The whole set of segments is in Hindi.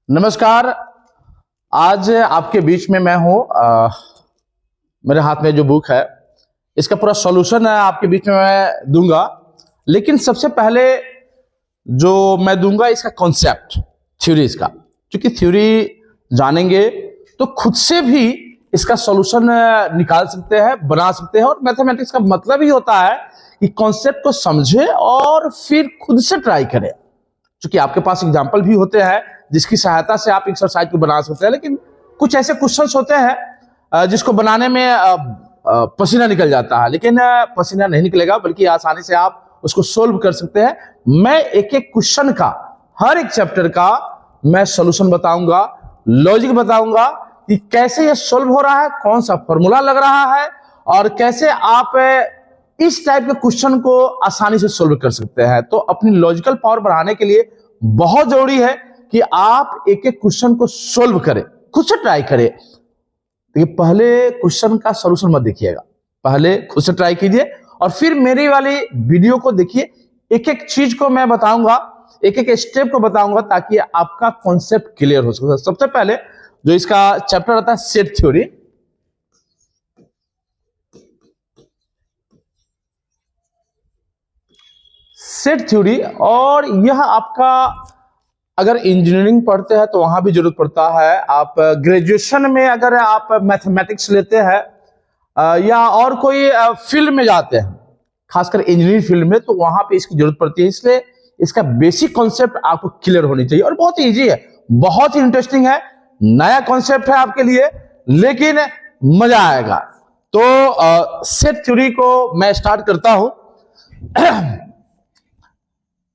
नमस्कार। आज आपके बीच में मैं हूं। मेरे हाथ में जो बुक है इसका पूरा सॉल्यूशन है आपके बीच में मैं दूंगा। लेकिन सबसे पहले जो मैं दूंगा इसका कॉन्सेप्ट, थ्योरी इसका, क्योंकि थ्योरी जानेंगे तो खुद से भी इसका सॉल्यूशन निकाल सकते हैं, बना सकते हैं। और मैथमेटिक्स का मतलब ही होता है कि कॉन्सेप्ट को समझे और फिर खुद से ट्राई करें। क्योंकि आपके पास एग्जाम्पल भी होते हैं जिसकी सहायता से आप एक्सरसाइज को बना सकते हैं, लेकिन कुछ ऐसे क्वेश्चंस होते हैं जिसको बनाने में पसीना निकल जाता है, लेकिन पसीना नहीं निकलेगा बल्कि आसानी से आप उसको सोल्व कर सकते हैं। मैं एक एक क्वेश्चन का, हर एक चैप्टर का मैं सॉल्यूशन बताऊंगा, लॉजिक बताऊंगा कि कैसे ये सोल्व हो रहा है, कौन सा फॉर्मूला लग रहा है और कैसे आप इस टाइप के क्वेश्चन को आसानी से सोल्व कर सकते हैं। तो अपनी लॉजिकल पावर बढ़ाने के लिए बहुत जरूरी है कि आप एक एक क्वेश्चन को सोल्व करें, खुद से ट्राई करें। देखिए, पहले क्वेश्चन का सॉल्यूशन मत देखिएगा, पहले खुद से ट्राई कीजिए और फिर मेरी वाली वीडियो को देखिए। एक एक चीज को मैं बताऊंगा, एक एक स्टेप को बताऊंगा ताकि आपका कॉन्सेप्ट क्लियर हो सके। सबसे पहले जो इसका चैप्टर आता है सेट थ्योरी, सेट थ्योरी। और यह आपका अगर इंजीनियरिंग पढ़ते हैं तो वहां भी जरूरत पड़ता है। आप ग्रेजुएशन में अगर आप मैथमेटिक्स लेते हैं या और कोई फील्ड में जाते हैं, खासकर इंजीनियरिंग फील्ड में, तो वहां पे इसकी जरूरत पड़ती है। इसलिए इसका बेसिक कॉन्सेप्ट आपको क्लियर होनी चाहिए और बहुत इजी है, बहुत ही इंटरेस्टिंग है, नया कॉन्सेप्ट है आपके लिए, लेकिन मजा आएगा। तो सेट थ्योरी को मैं स्टार्ट करता हूं।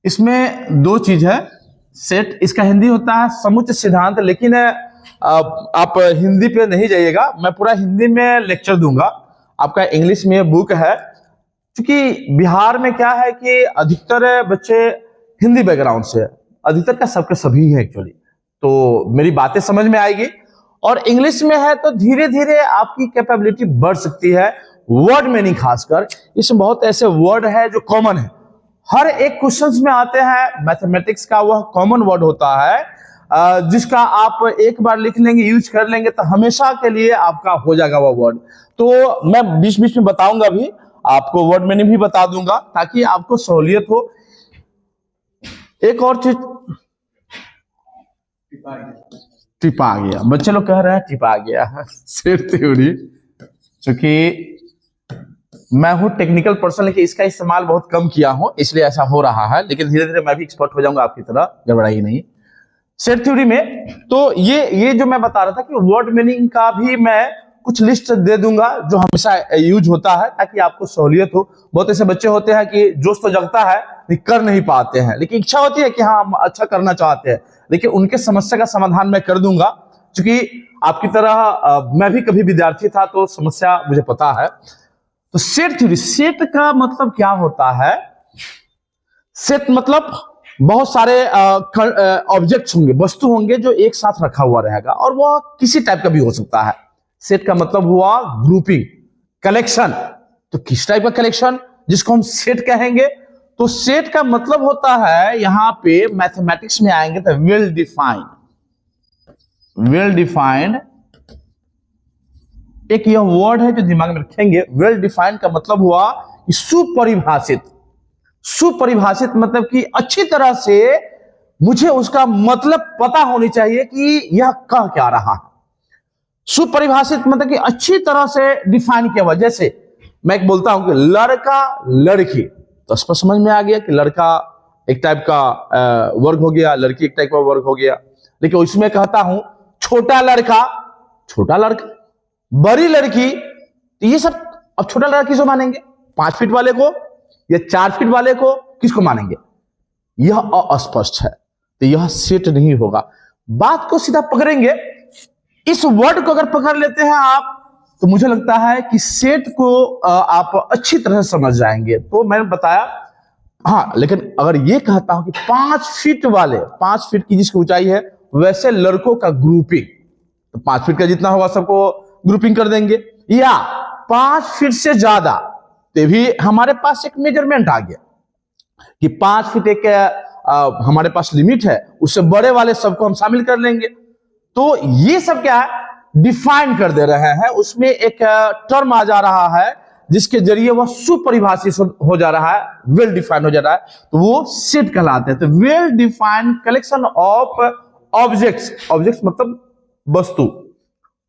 इसमें दो चीज है। सेट, इसका हिंदी होता है समुच्चय सिद्धांत, लेकिन आप हिंदी पे नहीं जाइएगा, मैं पूरा हिंदी में लेक्चर दूंगा। आपका इंग्लिश में बुक है, क्योंकि बिहार में क्या है कि अधिकतर बच्चे हिंदी बैकग्राउंड से, अधिकतर का सबके सभी है एक्चुअली, तो मेरी बातें समझ में आएगी। और इंग्लिश में है तो धीरे धीरे आपकी कैपेबिलिटी बढ़ सकती है। वर्ड में नहीं, खासकर इसमें बहुत ऐसे वर्ड है जो कॉमन है, हर एक क्वेश्चंस में आते हैं। मैथमेटिक्स का वह कॉमन वर्ड होता है जिसका आप एक बार लिख लेंगे, यूज कर लेंगे तो हमेशा के लिए आपका हो जाएगा वह वर्ड। तो मैं बीच बीच में बताऊंगा भी, आपको वर्ड मैंने भी बता दूंगा ताकि आपको सहूलियत हो। एक और चीज, टिप आ गया, बच्चे लोग कह रहे हैं टिप आ गया सेट थ्योरी। क्योंकि मैं हूं टेक्निकल पर्सन, लेकिन इसका इस्तेमाल बहुत कम किया हूं, इसलिए ऐसा हो रहा है, लेकिन धीरे धीरे मैं भी एक्सपर्ट हो जाऊंगा आपकी तरह, गड़बड़ाई नहीं। सेट थ्योरी में तो ये जो मैं बता रहा था कि वर्ड मीनिंग का भी मैं कुछ लिस्ट दे दूंगा जो हमेशा यूज होता है ताकि आपको सहूलियत हो। बहुत ऐसे बच्चे होते हैं कि जोश तो जगता है लेकिन कर नहीं पाते हैं, लेकिन इच्छा होती है कि हाँ हम अच्छा करना चाहते हैं, लेकिन उनके समस्या का समाधान मैं कर दूंगा। क्योंकि आपकी तरह मैं भी कभी विद्यार्थी था तो समस्या मुझे पता है। तो सेट थ्योरी, सेट का मतलब क्या होता है? सेट मतलब बहुत सारे ऑब्जेक्ट्स होंगे, वस्तु होंगे जो एक साथ रखा हुआ रहेगा, और वह किसी टाइप का भी हो सकता है। सेट का मतलब हुआ ग्रुपिंग, कलेक्शन। तो किस टाइप का कलेक्शन जिसको हम सेट कहेंगे? तो सेट का मतलब होता है, यहां पे मैथमेटिक्स में आएंगे तो वेल डिफाइंड, वेल डिफाइंड एक यह वर्ड है जो दिमाग में रखेंगे। वेल डिफाइंड का मतलब हुआ कि सुपरिभाषित। सुपरिभाषित मतलब कि अच्छी तरह से मुझे उसका मतलब पता होनी चाहिए कि यह कह क्या रहा है। सुपरिभाषित मतलब कि अच्छी तरह से डिफाइन किया हुआ। जैसे मैं एक बोलता हूं कि लड़का लड़की, तो स्पष्ट समझ में आ गया कि लड़का एक टाइप का वर्ग हो गया, लड़की एक टाइप का वर्ग हो गया। लेकिन उसमें कहता हूं छोटा लड़का, छोटा लड़का, बड़ी लड़की, तो ये सब अब छोटा लड़का किसको मानेंगे? 5 फीट वाले को या 4 फीट वाले को, किसको मानेंगे? यह अस्पष्ट है, तो यह सेट नहीं होगा। बात को सीधा पकड़ेंगे, इस वर्ड को अगर पकड़ लेते हैं आप, तो मुझे लगता है कि सेट को आप अच्छी तरह से समझ जाएंगे। तो मैंने बताया, हाँ, लेकिन अगर ये कहता हूं कि 5 फीट वाले, 5 फीट की जिसकी ऊंचाई है, वैसे लड़कों का ग्रुपिंग, तो 5 फीट का जितना होगा सबको ग्रुपिंग कर देंगे। या 5 फीट से ज्यादा, तो भी हमारे पास एक मेजरमेंट आ गया कि 5 फीट एक हमारे पास लिमिट है, उससे बड़े वाले सबको हम शामिल कर लेंगे। तो ये सब क्या है, डिफाइन कर दे रहे हैं। उसमें एक टर्म आ जा रहा है जिसके जरिए वह सुपरिभाषित हो जा रहा है, वेल डिफाइंड हो जा रहा है, तो वो सेट कहलाते हैं। तो well defined collection of objects, objects मतलब वस्तु।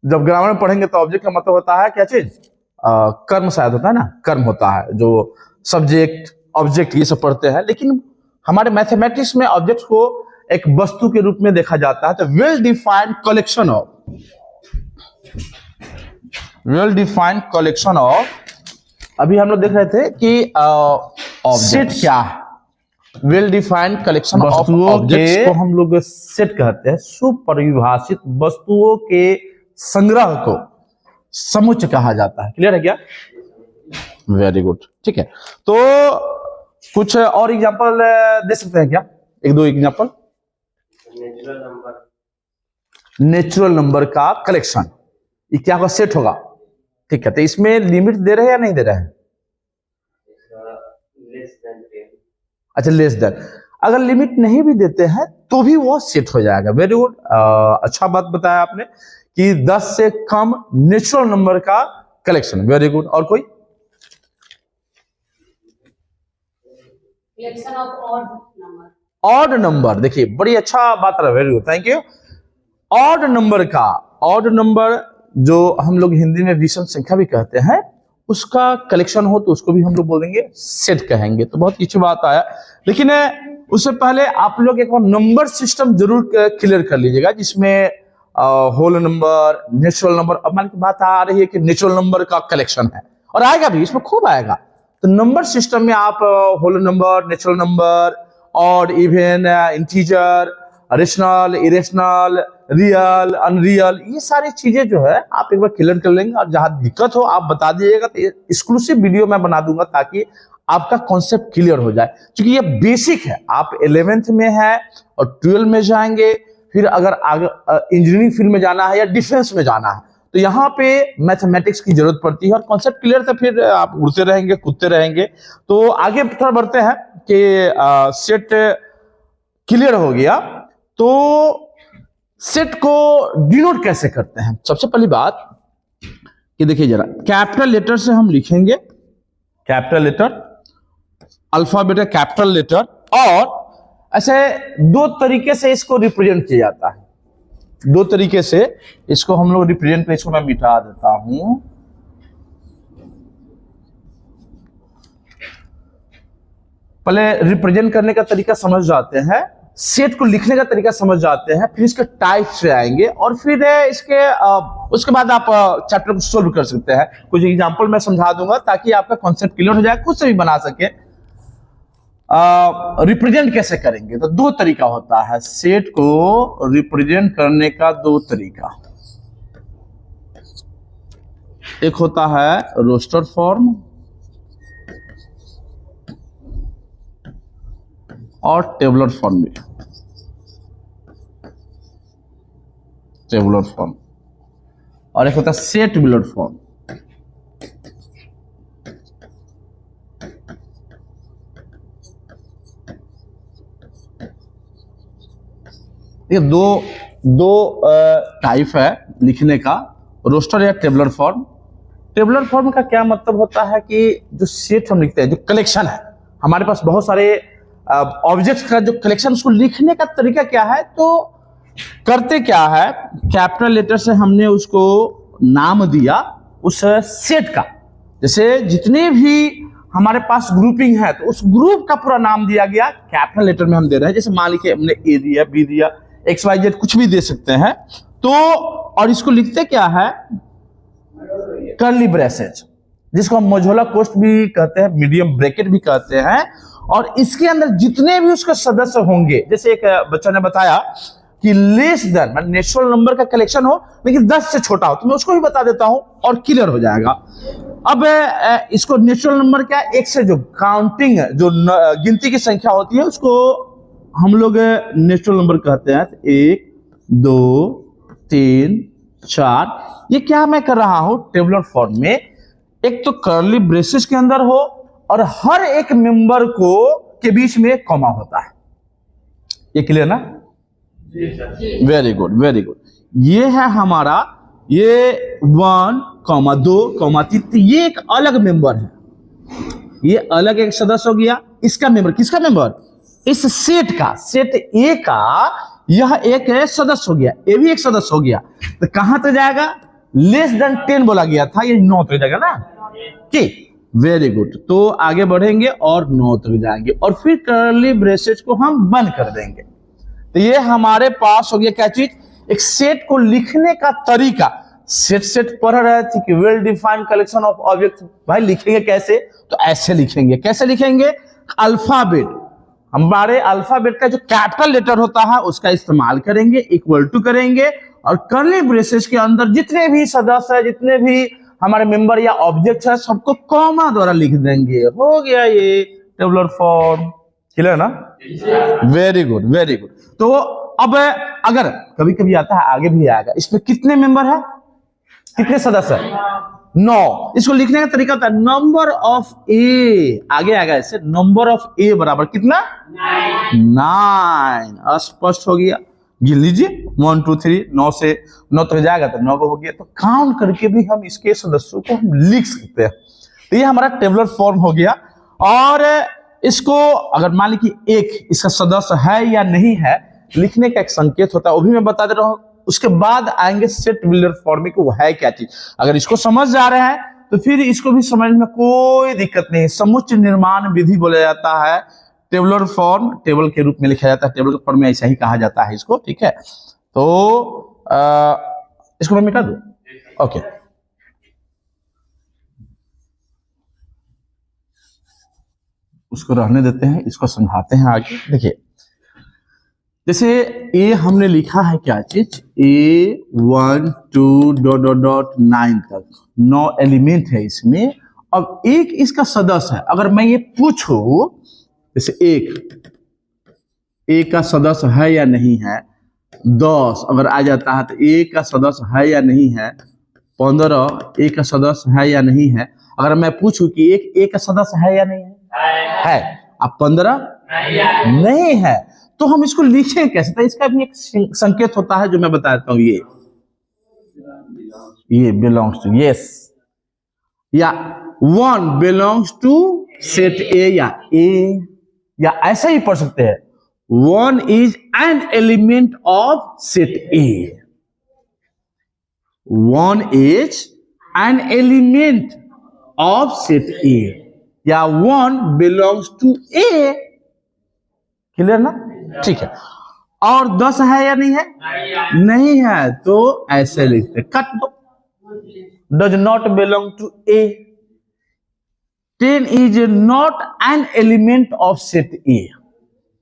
जब ग्रामर में पढ़ेंगे तो ऑब्जेक्ट का मतलब होता है क्या चीज, कर्म शायद होता है ना, कर्म होता है, जो सब्जेक्ट ऑब्जेक्ट ये सब पढ़ते हैं। लेकिन हमारे मैथमेटिक्स में ऑब्जेक्ट को एक वस्तु के रूप में देखा जाता है। तो well defined collection of, well defined collection of, अभी हम लोग देख रहे थे कि सेट क्या है, well defined collection of objects को हम लोग सेट कहते हैं। सुपरिभाषित वस्तुओं के संग्रह को समुच्चय कहा जाता है। क्लियर है क्या? वेरी गुड, ठीक है। तो कुछ और एग्जांपल दे सकते हैं क्या, एक दो एग्जांपल? नेचुरल नंबर का कलेक्शन, ये क्या होगा, सेट होगा, ठीक है। तो इसमें लिमिट दे रहे हैं या नहीं दे रहे हैं? अच्छा, लेस देन। अगर लिमिट नहीं भी देते हैं तो भी वो सेट हो जाएगा। वेरी गुड, अच्छा बात बताया आपने कि 10 से कम नेचुरल नंबर का कलेक्शन। Very good. और कोई? Collection of odd number, odd number, देखिए बड़ी अच्छा बात रहा, very good, thank you. Odd number का, ऑड नंबर जो हम लोग हिंदी में विषम संख्या भी कहते हैं, उसका कलेक्शन हो तो उसको भी हम लोग बोलेंगे सेट कहेंगे। तो बहुत अच्छी बात आया। लेकिन उससे पहले आप लोग एक बार नंबर सिस्टम जरूर क्लियर कर लीजिएगा, जिसमें होल नंबर, नेचुरल नंबर। अब मान की बात आ रही है कि नेचुरल नंबर का कलेक्शन है, और आएगा भी, इसमें खूब आएगा। तो नंबर सिस्टम में आप होल नंबर, नेचुरल नंबर और even integer, rational, irrational, real, unreal, ये सारी चीजें जो है आप एक बार क्लियर कर लेंगे। और जहां दिक्कत हो आप बता दीजिएगा, तो एक्सक्लूसिव वीडियो मैं बना दूंगा ताकि आपका कॉन्सेप्ट क्लियर हो जाए। क्योंकि ये बेसिक है, आप 11th में है और 12 में जाएंगे, फिर अगर आगे इंजीनियरिंग फील्ड में जाना है या डिफेंस में जाना है, तो यहाँ पे मैथमेटिक्स की जरूरत पड़ती है। और कॉन्सेप्ट क्लियर तो फिर आप उड़ते रहेंगे, कूदते रहेंगे। तो आगे थोड़ा बढ़ते हैं कि सेट क्लियर हो गया, तो सेट को डिनोट कैसे करते हैं। सबसे पहली बात कि देखिए जरा, कैपिटल लेटर से हम लिखेंगे, capital letter, alphabet capital letter, और ऐसे दो तरीके से इसको रिप्रेजेंट किया जाता है। दो तरीके से इसको हम लोग रिप्रेजेंट, इसको मैं मिटा देता हूं। पहले रिप्रेजेंट करने का तरीका समझ जाते हैं, सेट को लिखने का तरीका समझ जाते हैं, फिर इसके टाइप से आएंगे, और फिर इसके उसके बाद आप चैप्टर को सोल्व कर सकते हैं। कुछ एग्जांपल मैं समझा दूंगा ताकि आपका कॉन्सेप्ट क्लियर हो जाए, खुद से भी बना सके। रिप्रेजेंट कैसे करेंगे, तो दो तरीका होता है सेट को रिप्रेजेंट करने का। दो तरीका, एक होता है रोस्टर फॉर्म और टेबुलर फॉर्म भी, टेबुलर फॉर्म, और एक होता है सेट बुलर फॉर्म। ये दो टाइप है लिखने का, रोस्टर या टेबुलर फॉर्म। टेबुलर फॉर्म का क्या मतलब होता है कि जो सेट हम लिखते हैं, जो कलेक्शन है, हमारे पास बहुत सारे ऑब्जेक्ट्स का जो कलेक्शन, उसको लिखने का तरीका क्या है। तो करते क्या है, कैपिटल लेटर से हमने उसको नाम दिया उस सेट का। जैसे जितने भी हमारे पास ग्रुपिंग है तो उस ग्रुप का पूरा नाम दिया गया, कैपिटल लेटर में हम दे रहे हैं। जैसे मान लीजिए हमने ए दिया, बी दिया, एक्स वाई जेड कुछ भी दे सकते हैं। तो और इसको लिखते क्या है, कर्ली ब्रेसेज, जिसको हम मोज़ोला कोष्ठ भी कहते हैं, मीडियम ब्रैकेट भी कहते हैं। और इसके अंदर जितने भी उसके सदस्य होंगे, जैसे एक बच्चा ने बताया कि लेस देन, मतलब नेचुरल नंबर का कलेक्शन हो लेकिन 10 से छोटा हो, तो मैं उसको भी बता देता हूं और क्लियर हो जाएगा। अब इसको नेचुरल नंबर क्या, एक से जो काउंटिंग, जो गिनती की संख्या होती है, उसको हम लोग नेचुरल नंबर कहते हैं। 1 2 3 4, ये क्या मैं कर रहा हूं टेबुलर फॉर्म में, एक तो कर्ली ब्रेसेस के अंदर हो और हर एक मेंबर को के बीच में कॉमा होता है। ये क्लियर ना? Very good very good. ये है हमारा, ये 1, 2, 3, ये एक अलग मेंबर है, ये अलग एक सदस्य हो गया। इसका मेंबर, किसका मेंबर? इस सेट का, सेट ए का यह एक सदस्य हो गया, ये भी एक सदस्य हो गया। तो कहां तक जाएगा? लेस देन 10 बोला गया था, ये 9 तक जाएगा ना कि? Very good. तो आगे बढ़ेंगे और 9 तक जाएंगे और फिर कर्ली ब्रेसेस को हम बंद कर देंगे। तो ये हमारे पास हो गया क्या चीज? एक सेट को लिखने का तरीका। सेट पढ़ रहे थे कि well defined collection of object. भाई लिखेंगे कैसे? तो ऐसे लिखेंगे। कैसे लिखेंगे? अल्फाबेट, हमारे अल्फाबेट का जो कैपिटल लेटर होता है उसका इस्तेमाल करेंगे, इक्वल टू करेंगे और कर्ली ब्रेसेस के अंदर जितने भी सदस्य है, जितने भी हमारे मेंबर या ऑब्जेक्ट है, सबको कॉमा द्वारा लिख देंगे। हो गया ये टेबुलर फॉर्म। क्लियर ना? Very good very good. तो अब अगर कभी कभी आता है, आगे भी आएगा, इसमें कितने मेंबर है, कितने सदस्य है? 9। इसको लिखने का तरीका होता है नंबर ऑफ ए, आगे आएगा ऐसे, नंबर ऑफ ए बराबर कितना? 9। स्पष्ट हो गया। गिन लीजिए 1 2 3, 9 से 9 तक जाएगा तो 9 हो गया। तो काउंट करके भी हम इसके सदस्यों को हम लिख सकते हैं। तो ये हमारा टेबुलर फॉर्म हो गया। और इसको अगर मान ली कि एक इसका सदस्य है या नहीं है, लिखने का एक संकेत होता है, वो भी मैं बता दे रहा हूं। उसके बाद आएंगे सेट बिल्डर फॉर्म में, वो है क्या चीज। अगर इसको समझ जा रहे हैं तो फिर इसको भी समझने में कोई दिक्कत नहीं। समुच्चय निर्माण विधि बोला जाता है, टेबुलर फॉर्म टेबल के रूप में लिखा जाता है, टेबल फॉर्म में ऐसा ही कहा जाता है इसको। ठीक है, तो इसको मैं मिटा दूं? ओके, उसको रहने देते हैं, इसको समझाते हैं आगे। देखिए, जैसे ए हमने लिखा है क्या चीज, A1 2 .9 तक 9 एलिमेंट है इसमें। अब एक इसका सदस्य है। अगर मैं ये पूछूं, जैसे एक का सदस्य है या नहीं है, 10 अगर आ जाता है तो एक का सदस्य है या नहीं है, 15 एक का सदस्य है या नहीं है। अगर मैं पूछूं कि एक का सदस्य है या नहीं है, अब 15 नहीं है, तो हम इसको लिखें कैसे? तो इसका भी एक संकेत होता है जो मैं बताता हूं। ये बिलोंग्स टू, यस, या 1 बिलोंग्स टू सेट ए, या ऐसा ही पढ़ सकते हैं, 1 is an element of set A. 1 is an element of set ए, या 1 बिलोंग्स टू ए। क्लियर ना? ठीक है। और 10 है या नहीं है? नहीं है, तो ऐसे लिखते, कट दो, does not belong to A. 10 is not an element of set A.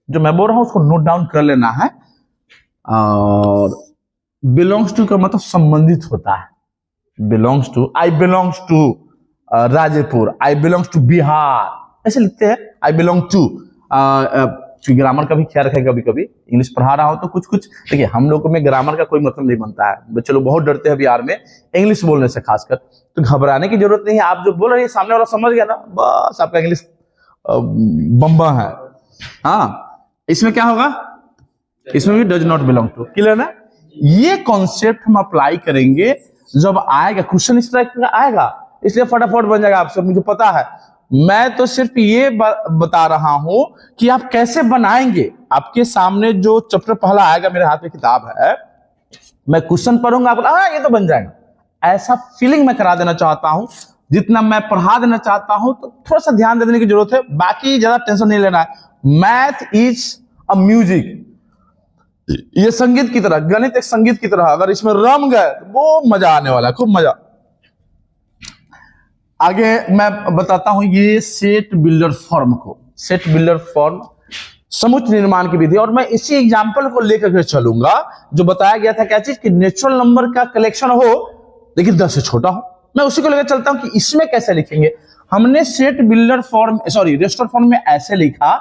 जो मैं बोल रहा हूं उसको नोट डाउन कर लेना है। और बिलोंग्स टू का मतलब संबंधित होता है। Belongs to, I belongs to Rajepur, I belongs to Bihar, ऐसे लिखते हैं। आई बिलोंग टू, ग्रामर का भी ख्याल रखें। कभी कभी इंग्लिश पढ़ा रहा हो तो कुछ कुछ देखिए, हम लोगों में ग्रामर का कोई मतलब नहीं बनता है। बच्चे लोग बहुत डरते हैं बिहार में इंग्लिश बोलने से खासकर, तो घबराने की जरूरत नहीं है। आप जो बोल रहे हैं सामने वाला समझ गया ना, बस आपका इंग्लिश बम्बा है। हाँ, इसमें क्या होगा, इसमें भी does not belong to. Clear ना? ये कॉन्सेप्ट हम अप्लाई करेंगे जब आएगा क्वेश्चन इस तरह का आएगा, इसलिए फटाफट बन जाएगा आपसे, मुझे पता है। मैं तो सिर्फ ये बता रहा हूं कि आप कैसे बनाएंगे। आपके सामने जो चैप्टर पहला आएगा, मेरे हाथ में किताब है, मैं क्वेश्चन पढ़ूंगा, आपको ये तो बन जाएगा, ऐसा फीलिंग मैं करा देना चाहता हूं। जितना मैं पढ़ा देना चाहता हूं, तो थोड़ा सा ध्यान देने की जरूरत है, बाकी ज्यादा टेंशन नहीं लेना है। मैथ इज अ म्यूजिक, ये संगीत की तरह, गणित एक संगीत की तरह, अगर इसमें रम गए तो वो मजा आने वाला है, खूब मजा। आगे मैं बताता हूं ये सेट बिल्डर फॉर्म को, सेट बिल्डर फॉर्म समुच्चय निर्माण की विधि। और मैं इसी एग्जांपल को लेकर के चलूंगा जो बताया गया था क्या चीज, कि नेचुरल नंबर का कलेक्शन हो लेकिन 10 से छोटा हो। मैं उसी को लेकर चलता हूं कि इसमें कैसे लिखेंगे। हमने set builder form, sorry roster form में ऐसे लिखा,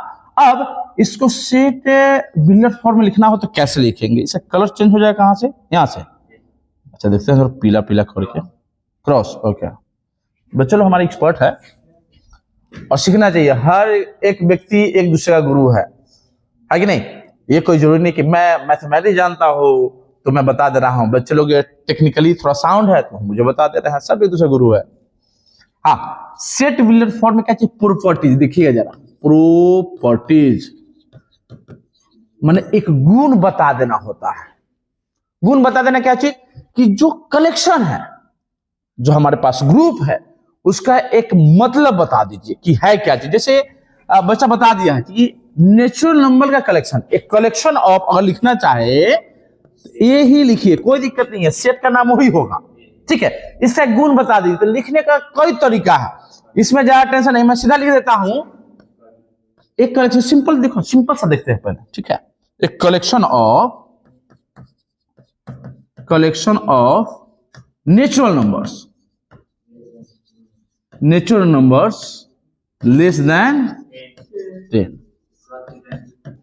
अब इसको सेट बिल्डर फॉर्म में लिखना हो तो कैसे लिखेंगे। इसका कलर चेंज हो जाएगा, कहां से, यहां से। अच्छा देखते हैं, पीला पीला करके क्रॉस। ओके बच्चों लोग हमारे एक्सपर्ट है और सीखना चाहिए। हर एक व्यक्ति एक दूसरे का गुरु है कि नहीं? ये कोई जरूरी नहीं कि मैं मैथमेटिक्स जानता हूँ तो मैं बता दे रहा हूँ। बच्चे लोग टेक्निकली थोड़ा साउंड है तो मुझे बता दे रहे हैं, सब एक दूसरे गुरु है। हाँ, सेट बिल्डर फॉर्म में क्या चाहिए? प्रॉपर्टीज। देखिएगा जरा, प्रॉपर्टीज माने एक गुण बता देना होता है। गुण बता देना क्या चीज? कि जो कलेक्शन है, जो हमारे पास ग्रुप है, उसका एक मतलब बता दीजिए कि है क्या चीज। जैसे बच्चा बता दिया है कि नेचुरल नंबर का कलेक्शन, एक कलेक्शन ऑफ, अगर लिखना चाहे ये ही लिखिए, कोई दिक्कत नहीं है, सेट का नाम वही होगा, ठीक है। इसका एक गुण बता दीजिए। तो लिखने का कई तरीका है, इसमें ज्यादा टेंशन नहीं, मैं सीधा लिख देता हूं। एक कलेक्शन सिंपल, देखो सिंपल सा देखते हैं पहले, ठीक है। एक collection of natural numbers less than 10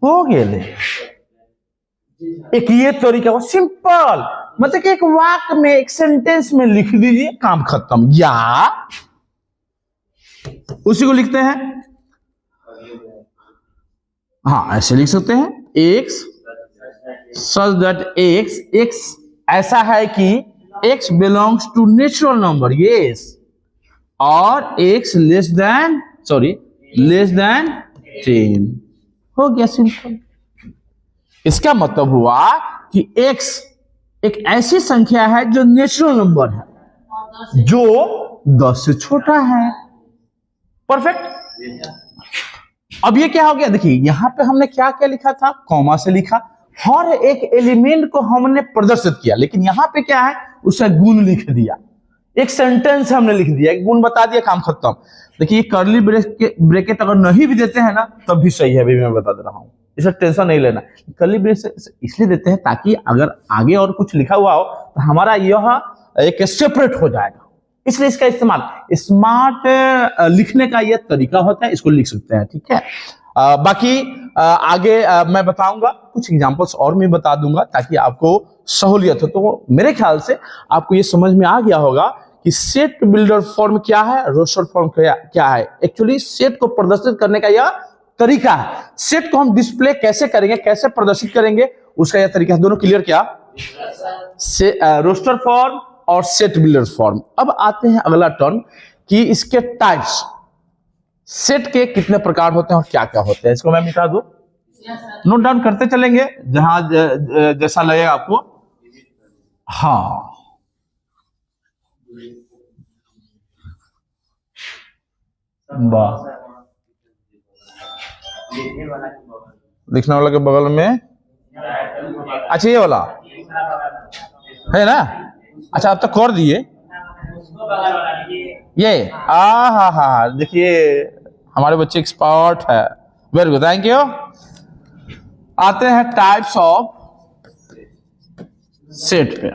हो गए। एक ये तरीका हो, सिंपल, मतलब कि एक वाक्य में, एक सेंटेंस में लिख दीजिए, काम खत्म। या उसी को लिखते हैं, हाँ ऐसे लिख सकते हैं, x such that x ऐसा है कि x belongs to natural number, yes, और x less than 10 हो गया, सिंपल। इसका मतलब हुआ कि x एक ऐसी संख्या है जो नेचुरल नंबर है, जो 10 से छोटा है। परफेक्ट। अब ये क्या हो गया? देखिए यहां पे हमने क्या क्या लिखा था, कॉमा से लिखा, हर एक एलिमेंट को हमने प्रदर्शित किया। लेकिन यहां पे क्या है, उसका गुण लिख दिया, एक सेंटेंस हमने लिख दिया, एक गुण बता दिया, काम खत्म। देखिए कर्ली ब्रैकेट अगर नहीं भी देते हैं ना तब भी सही है, अभी मैं बता दे रहा हूं, इसका टेंशन नहीं लेना। कर्ली ब्रैकेट इसलिए देते हैं ताकि अगर आगे और कुछ लिखा हुआ हो तो हमारा यह एक सेपरेट हो जाएगा, इसलिए इसका इस्तेमाल। स्मार्ट लिखने का यह तरीका होता है, इसको लिख सकते हैं, ठीक है। बाकी आगे मैं बताऊंगा, कुछ एग्जांपल्स और मैं बता दूंगा ताकि आपको सहूलियत हो। तो मेरे ख्याल से आपको ये समझ में आ गया होगा कि सेट बिल्डर फॉर्म क्या है, रोस्टर फॉर्म क्या है। एक्चुअली सेट को प्रदर्शित करने का यह तरीका है। सेट को हम डिस्प्ले कैसे करेंगे, कैसे प्रदर्शित करेंगे, उसका यह तरीका है। दोनों क्लियर क्या? रोस्टर फॉर्म और सेट बिल्डर फॉर्म। अब आते हैं अगला टर्म कि इसके टाइप्स, सेट के कितने प्रकार होते हैं और क्या क्या होते हैं, इसको मैं मिटा दूं, नोट डाउन करते चलेंगे जहां जैसा लगे आपको। हाँ, लिखने वाला के बगल में, अच्छा ये वाला है ना, अच्छा अब तक कर दिए ये। हा, देखिए हमारे बच्चे एक्सपर्ट है, वेरी गुड, थैंक यू। आते हैं टाइप्स ऑफ सेट पे।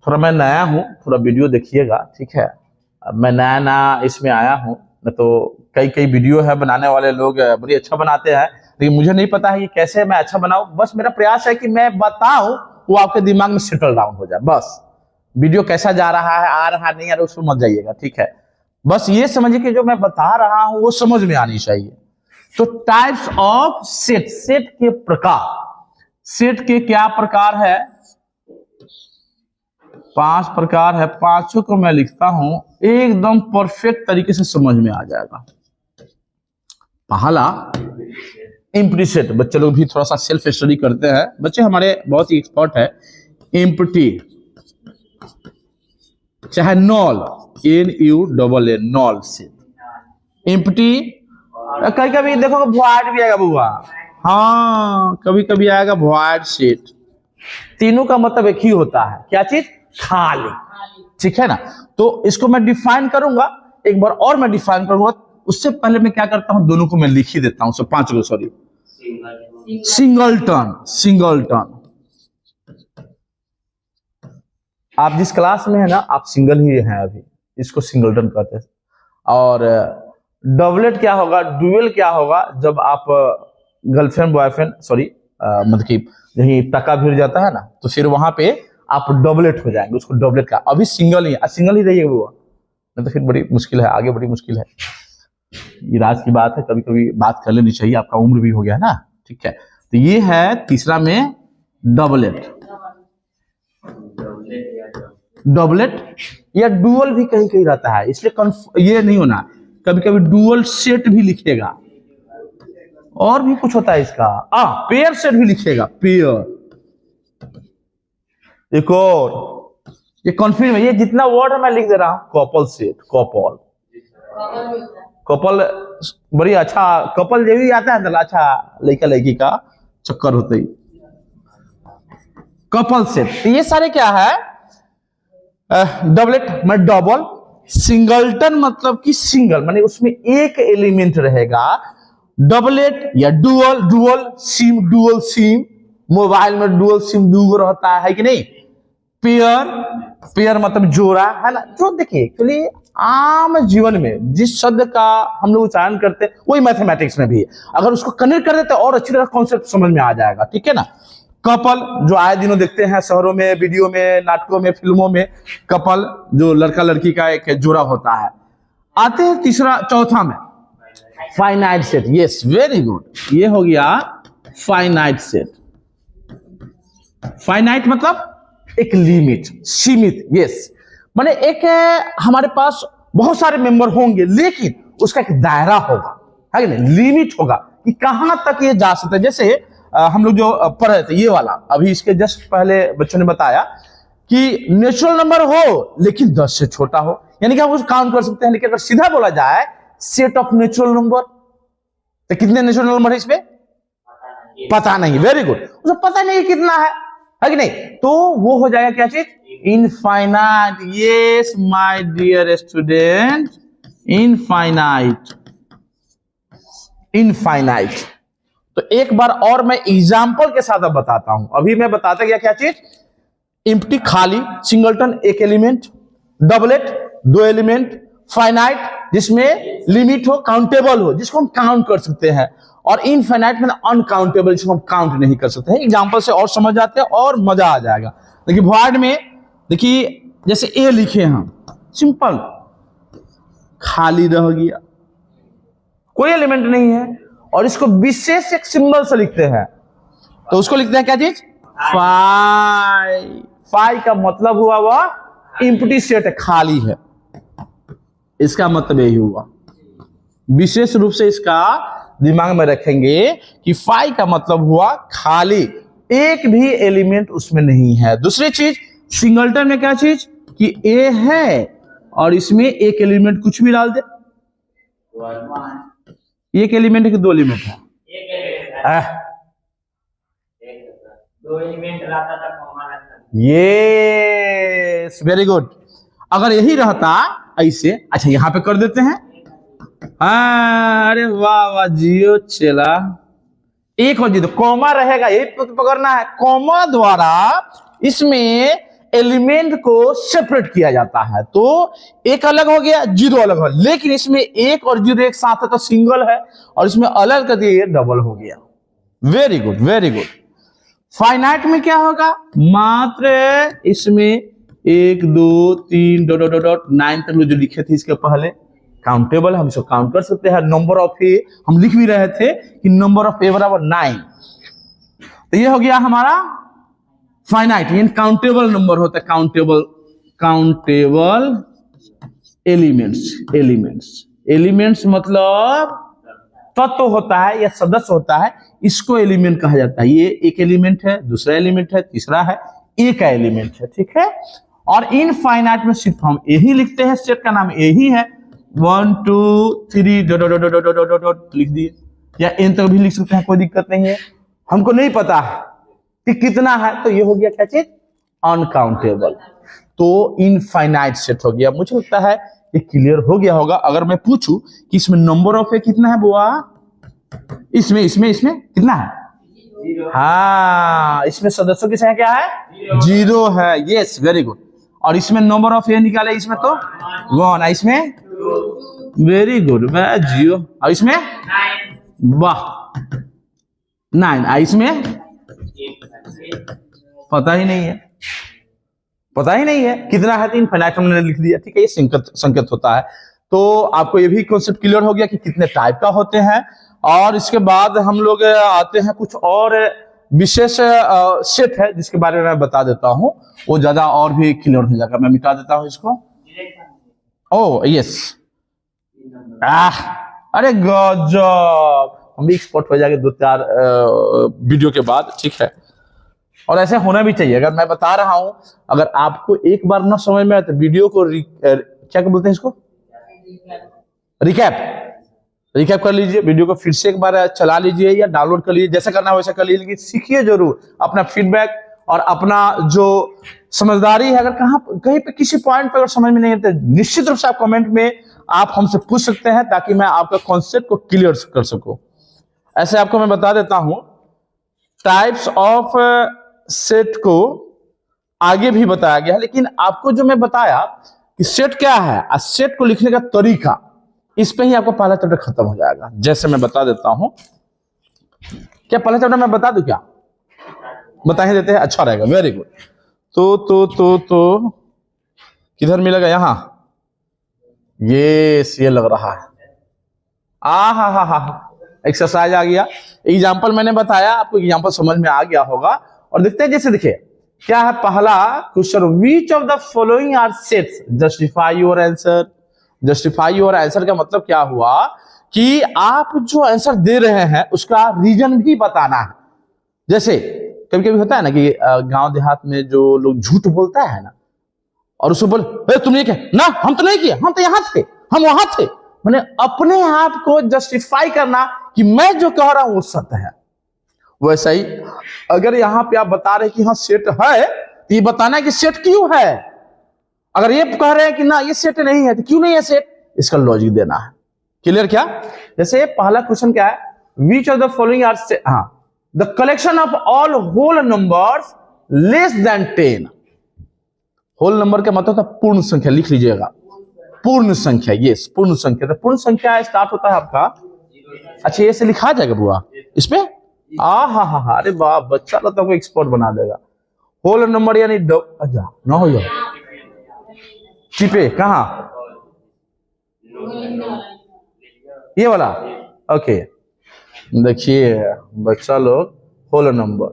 थोड़ा मैं नया हूं, थोड़ा वीडियो देखिएगा, ठीक है। मैं नया इसमें आया हूं, न तो कई वीडियो है बनाने वाले लोग बड़ी अच्छा बनाते हैं, लेकिन मुझे नहीं पता है कि कैसे मैं अच्छा बनाऊं। बस मेरा प्रयास है कि मैं बताऊं, वो आपके दिमाग में सेटल डाउन हो जाए। बस वीडियो कैसा जा रहा है, आ रहा नहीं आ रहा, उसमें मत जाइएगा, ठीक है। बस ये समझिए कि जो मैं बता रहा हूं वो समझ में आनी चाहिए। तो टाइप्स ऑफ सेट, सेट के प्रकार, सेट के क्या प्रकार है? 5 प्रकार है। पांचों को मैं लिखता हूं, एकदम परफेक्ट तरीके से समझ में आ जाएगा। पहला एम्प्टी सेट, बच्चे लोग भी थोड़ा सा सेल्फ स्टडी करते हैं, बच्चे हमारे बहुत ही एक्सपर्ट है। एम्प्टी चाहे knoll, NULL, knoll set. Empty कभी कभी देखो वॉइड भी आएगा बुआ, हाँ कभी कभी आएगा वॉइड सेट। तीनों का मतलब एक ही होता है, क्या चीज? खाली, ठीक है ना। तो इसको मैं डिफाइन करूंगा, एक बार और मैं डिफाइन करूंगा। उससे पहले मैं क्या करता हूं, दोनों को मैं लिख ही देता हूं, सब 5 को, सॉरी। सिंगलटन। आप जिस क्लास में है ना, आप सिंगल ही हैं अभी, इसको सिंगलटन कहते हैं। और डबलेट क्या होगा, डुअल क्या होगा, जब आप गर्लफ्रेंड बॉयफ्रेंड, सॉरी मतलब कि यही टका भिड़ जाता है ना, तो फिर वहां पे आप डबलेट हो जाएंगे, उसको डबलेट का। अभी सिंगल ही रहिएगा वो, नहीं तो फिर बड़ी मुश्किल है, आगे बड़ी मुश्किल है। ये राज की बात है, कभी कभी बात कर लेनी चाहिए, आपका उम्र भी हो गया ना, ठीक है, तो ये है तीसरा में डबलेट। डबलेट या डुअल भी कहीं कहीं रहता है, इसलिए ये नहीं होना, कभी कभी डुअल सेट भी लिखिएगा, और भी कुछ होता है इसका, पेयर सेट भी लिखिएगा, पेयर। एक और ये कॉन्फ्यूज है, ये जितना वर्ड है मैं लिख दे रहा हूं, कपल सेट, कपल, कपल बड़ी अच्छा, कपल जो भी आता है ना, अच्छा लड़का लड़की का चक्कर होता ही, कपल सेट। तो ये सारे क्या है, डबलेट में डबल, सिंगलटन मतलब कि सिंगल, माने उसमें एक एलिमेंट रहेगा, डबलेट या डुअल, डुअल सिम, मोबाइल में डुअल सिम दूगो रहता है कि नहीं, पेयर, पेयर मतलब जोड़ा है ना। जो देखिए एक्चुअली आम जीवन में जिस शब्द का हम लोग उच्चारण करते हैं वही मैथमेटिक्स में भी है, अगर उसको कनेक्ट कर देते और अच्छी तरह कॉन्सेप्ट समझ में आ जाएगा, ठीक है ना। कपल जो आए दिनों देखते हैं शहरों में, वीडियो में, नाटकों में, फिल्मों में, कपल जो लड़का लड़की का एक जोड़ा होता है। आते हैं चौथा में finite set. Yes, very good, ये हो गया फाइनाइट सेट। फाइनाइट मतलब एक लिमिट, सीमित। यस, माने एक हमारे पास बहुत सारे मेंबर होंगे लेकिन उसका एक दायरा होगा, है कि नहीं, लिमिट होगा कि कहां तक ये जा सकता है। जैसे हम लोग जो पढ़ रहे थे ये वाला, अभी इसके जस्ट पहले बच्चों ने बताया कि नेचुरल नंबर हो लेकिन 10 से छोटा हो, यानी कि हम उसको काउंट कर सकते हैं। लेकिन अगर सीधा बोला जाए सेट ऑफ नेचुरल नंबर, तो कितने नेचुरल नंबर है इसमें पता नहीं, वेरी गुड, उसको पता नहीं कितना है कि नहीं, तो वो हो जाएगा क्या चीज, infinite. Yes my dear student, infinite, infinite. तो एक बार और मैं एग्जांपल के साथ अब बताता हूं। अभी मैं बताता गया क्या चीज, एम्प्टी खाली, सिंगलटन एक एलिमेंट, डबलेट दो एलिमेंट, फाइनाइट जिसमें लिमिट हो, काउंटेबल हो जिसको हम काउंट कर सकते हैं, और इनफाइनाइट में अनकाउंटेबल जिसको हम काउंट नहीं कर सकते हैं। एग्जांपल से और समझ जाते हैं और मजा आ जाएगा। देखिए वर्ड में देखिए जैसे ए लिखे हम, सिंपल खाली रह गया, कोई एलिमेंट नहीं है, और इसको विशेष एक सिंबल से लिखते हैं, तो उसको लिखते हैं क्या चीज, फाई। फाई का मतलब हुआ वह एम्प्टी सेट है, खाली है, इसका मतलब यही हुआ। विशेष रूप से इसका दिमाग में रखेंगे कि फाई का मतलब हुआ खाली, एक भी एलिमेंट उसमें नहीं है। दूसरी चीज सिंगलटन में क्या चीज कि ए है और इसमें एक एलिमेंट कुछ भी डाल दे, एक एलिमेंट है कि दो एलिमेंट है, दो एलिमेंट रहता था, कॉमा रहता। Yes, very good. अगर यही रहता ऐसे, अच्छा यहां पे कर देते हैं, अरे वाह वाह जियो चला, एक और जी, कॉमा रहेगा, यही पकड़ना है। कॉमा द्वारा इसमें एलिमेंट को सेपरेट किया जाता है, तो एक अलग हो गया, जीरो अलग हो, लेकिन इसमें एक और जीरो एक साथ है तो सिंगल है, और इसमें अलग कर दिया, ये डबल हो गया। Very good, very good. Finite में क्या होगा, मात्र इसमें 1 2 3 डॉट डॉट डॉट 9 तक जो लिखे थे इसके पहले काउंटेबल, हम इसको काउंट कर सकते हैं। नंबर ऑफ ए हम लिख भी रहे थे कि नंबर ऑफ ए बराबर 9, तो ये हो गया हमारा फाइनाइट। ये काउंटेबल नंबर होता है, काउंटेबल, काउंटेबल एलिमेंट्स। एलिमेंट्स मतलब तत्व होता है या सदस्य होता है, इसको एलिमेंट कहा जाता है। ये एक एलिमेंट है, दूसरा एलिमेंट है, तीसरा है, ए का एलिमेंट है, ठीक है। और इनफाइनाइट में सिर्फ हम यही लिखते हैं, सेट का नाम यही है, 1 2 3 dot dot dot dot dot dot लिख दिए, या एन तक भी लिख सकते हैं, कोई दिक्कत नहीं है। हमको नहीं पता कि कितना है, तो ये हो गया क्या चीज, अनकाउंटेबल। तो इनफाइनाइट सेट हो गया। मुझे लगता है ये क्लियर हो गया होगा। अगर मैं पूछूं कि इसमें नंबर ऑफ ए कितना है बुआ, इसमें कितना है, हाँ, इसमें सदस्यों की संख्या क्या है, 0 है। Yes, very good. और इसमें नंबर ऑफ ए निकाले, इसमें तो 1, इसमें वेरी गुड, वह 0, और इसमें वाह 9, इसमें पता ही नहीं है कितना है, तो इनफाइनाइट हमने लिख दिया, ठीक है। ये संकेत होता है। तो आपको ये भी कॉन्सेप्ट क्लियर हो गया कि कितने टाइप का होते हैं, और इसके बाद हम लोग आते हैं कुछ और विशेष सेट है जिसके बारे में मैं बता देता हूं, वो ज्यादा और भी क्लियर हो जाएगा। मैं मिटा देता हूं इसको। ओह यस, अरे गजब, हम भी एक्सपर्ट हो जाएंगे 2-4 वीडियो के बाद, ठीक है। और ऐसे होना भी चाहिए। अगर मैं बता रहा हूं, अगर आपको एक बार ना समझ में आए तो वीडियो को क्या बोलते हैं इसको, रिकैप कर लीजिए, वीडियो को फिर से एक बार चला लीजिए या डाउनलोड कर लीजिए, जैसे करना है वैसे कर लीजिए। सीखिए जरूर, अपना फीडबैक और अपना जो समझदारी है, अगर कहीं पे किसी पॉइंट पे अगर समझ में नहीं आता, निश्चित रूप से आप कमेंट में आप हमसे पूछ सकते हैं, ताकि मैं आपका कॉन्सेप्ट को क्लियर कर सकूं। ऐसे आपको मैं बता देता हूं, टाइप्स ऑफ सेट को आगे भी बताया गया है, लेकिन आपको जो मैं बताया कि सेट क्या है, सेट को लिखने का तरीका, इस पे ही आपको पहला चैप्टर खत्म हो जाएगा। जैसे मैं बता देता हूं, क्या पहला चैप्टर मैं बता दूं, क्या बता ही देते हैं, अच्छा रहेगा, वेरी गुड। तो किधर मिलेगा, यहां, ये लग रहा है, हा एक्सरसाइज आ गया। एग्जाम्पल मैंने बताया, आपको एग्जाम्पल समझ में आ गया होगा। और देखते हैं, जैसे देखिए क्या है पहला question, which of the following are sets, justify your answer. Justify your answer का मतलब क्या हुआ कि आप जो आंसर दे रहे हैं उसका रीजन भी बताना है। जैसे कभी कभी होता है ना कि गांव देहात में जो लोग झूठ बोलता है ना, और उसको बोल तुमने क्या ना, हम तो नहीं किया, हम तो यहां थे, हम वहां थे, मैंने अपने आप को जस्टिफाई करना कि मैं जो कह रहा हूं वो सत्य है। वैसा ही अगर यहां पे आप बता रहे कि हाँ सेट है, तो ये बताना है कि सेट क्यों है। अगर ये कह रहे हैं कि ना ये सेट नहीं है, तो क्यों नहीं है सेट, इसका लॉजिक देना है। क्लियर क्या? जैसे पहला क्वेश्चन क्या है, which of the following are the collection of all whole numbers less than 10। Whole number का मतलब था पूर्ण संख्या, लिख लीजिएगा पूर्ण संख्या, यस पूर्ण संख्या। तो पूर्ण संख्या स्टार्ट होता है आपका, अच्छा ये से लिखा जाएगा बुआ इस पे, हा अरे वाह, बच्चा तो आपको एक्सपर्ट बना देगा। होल नंबर यानी ना हो जाए चिपे कहा, ये वाला, ओके। देखिए बच्चा लोग, होल नंबर,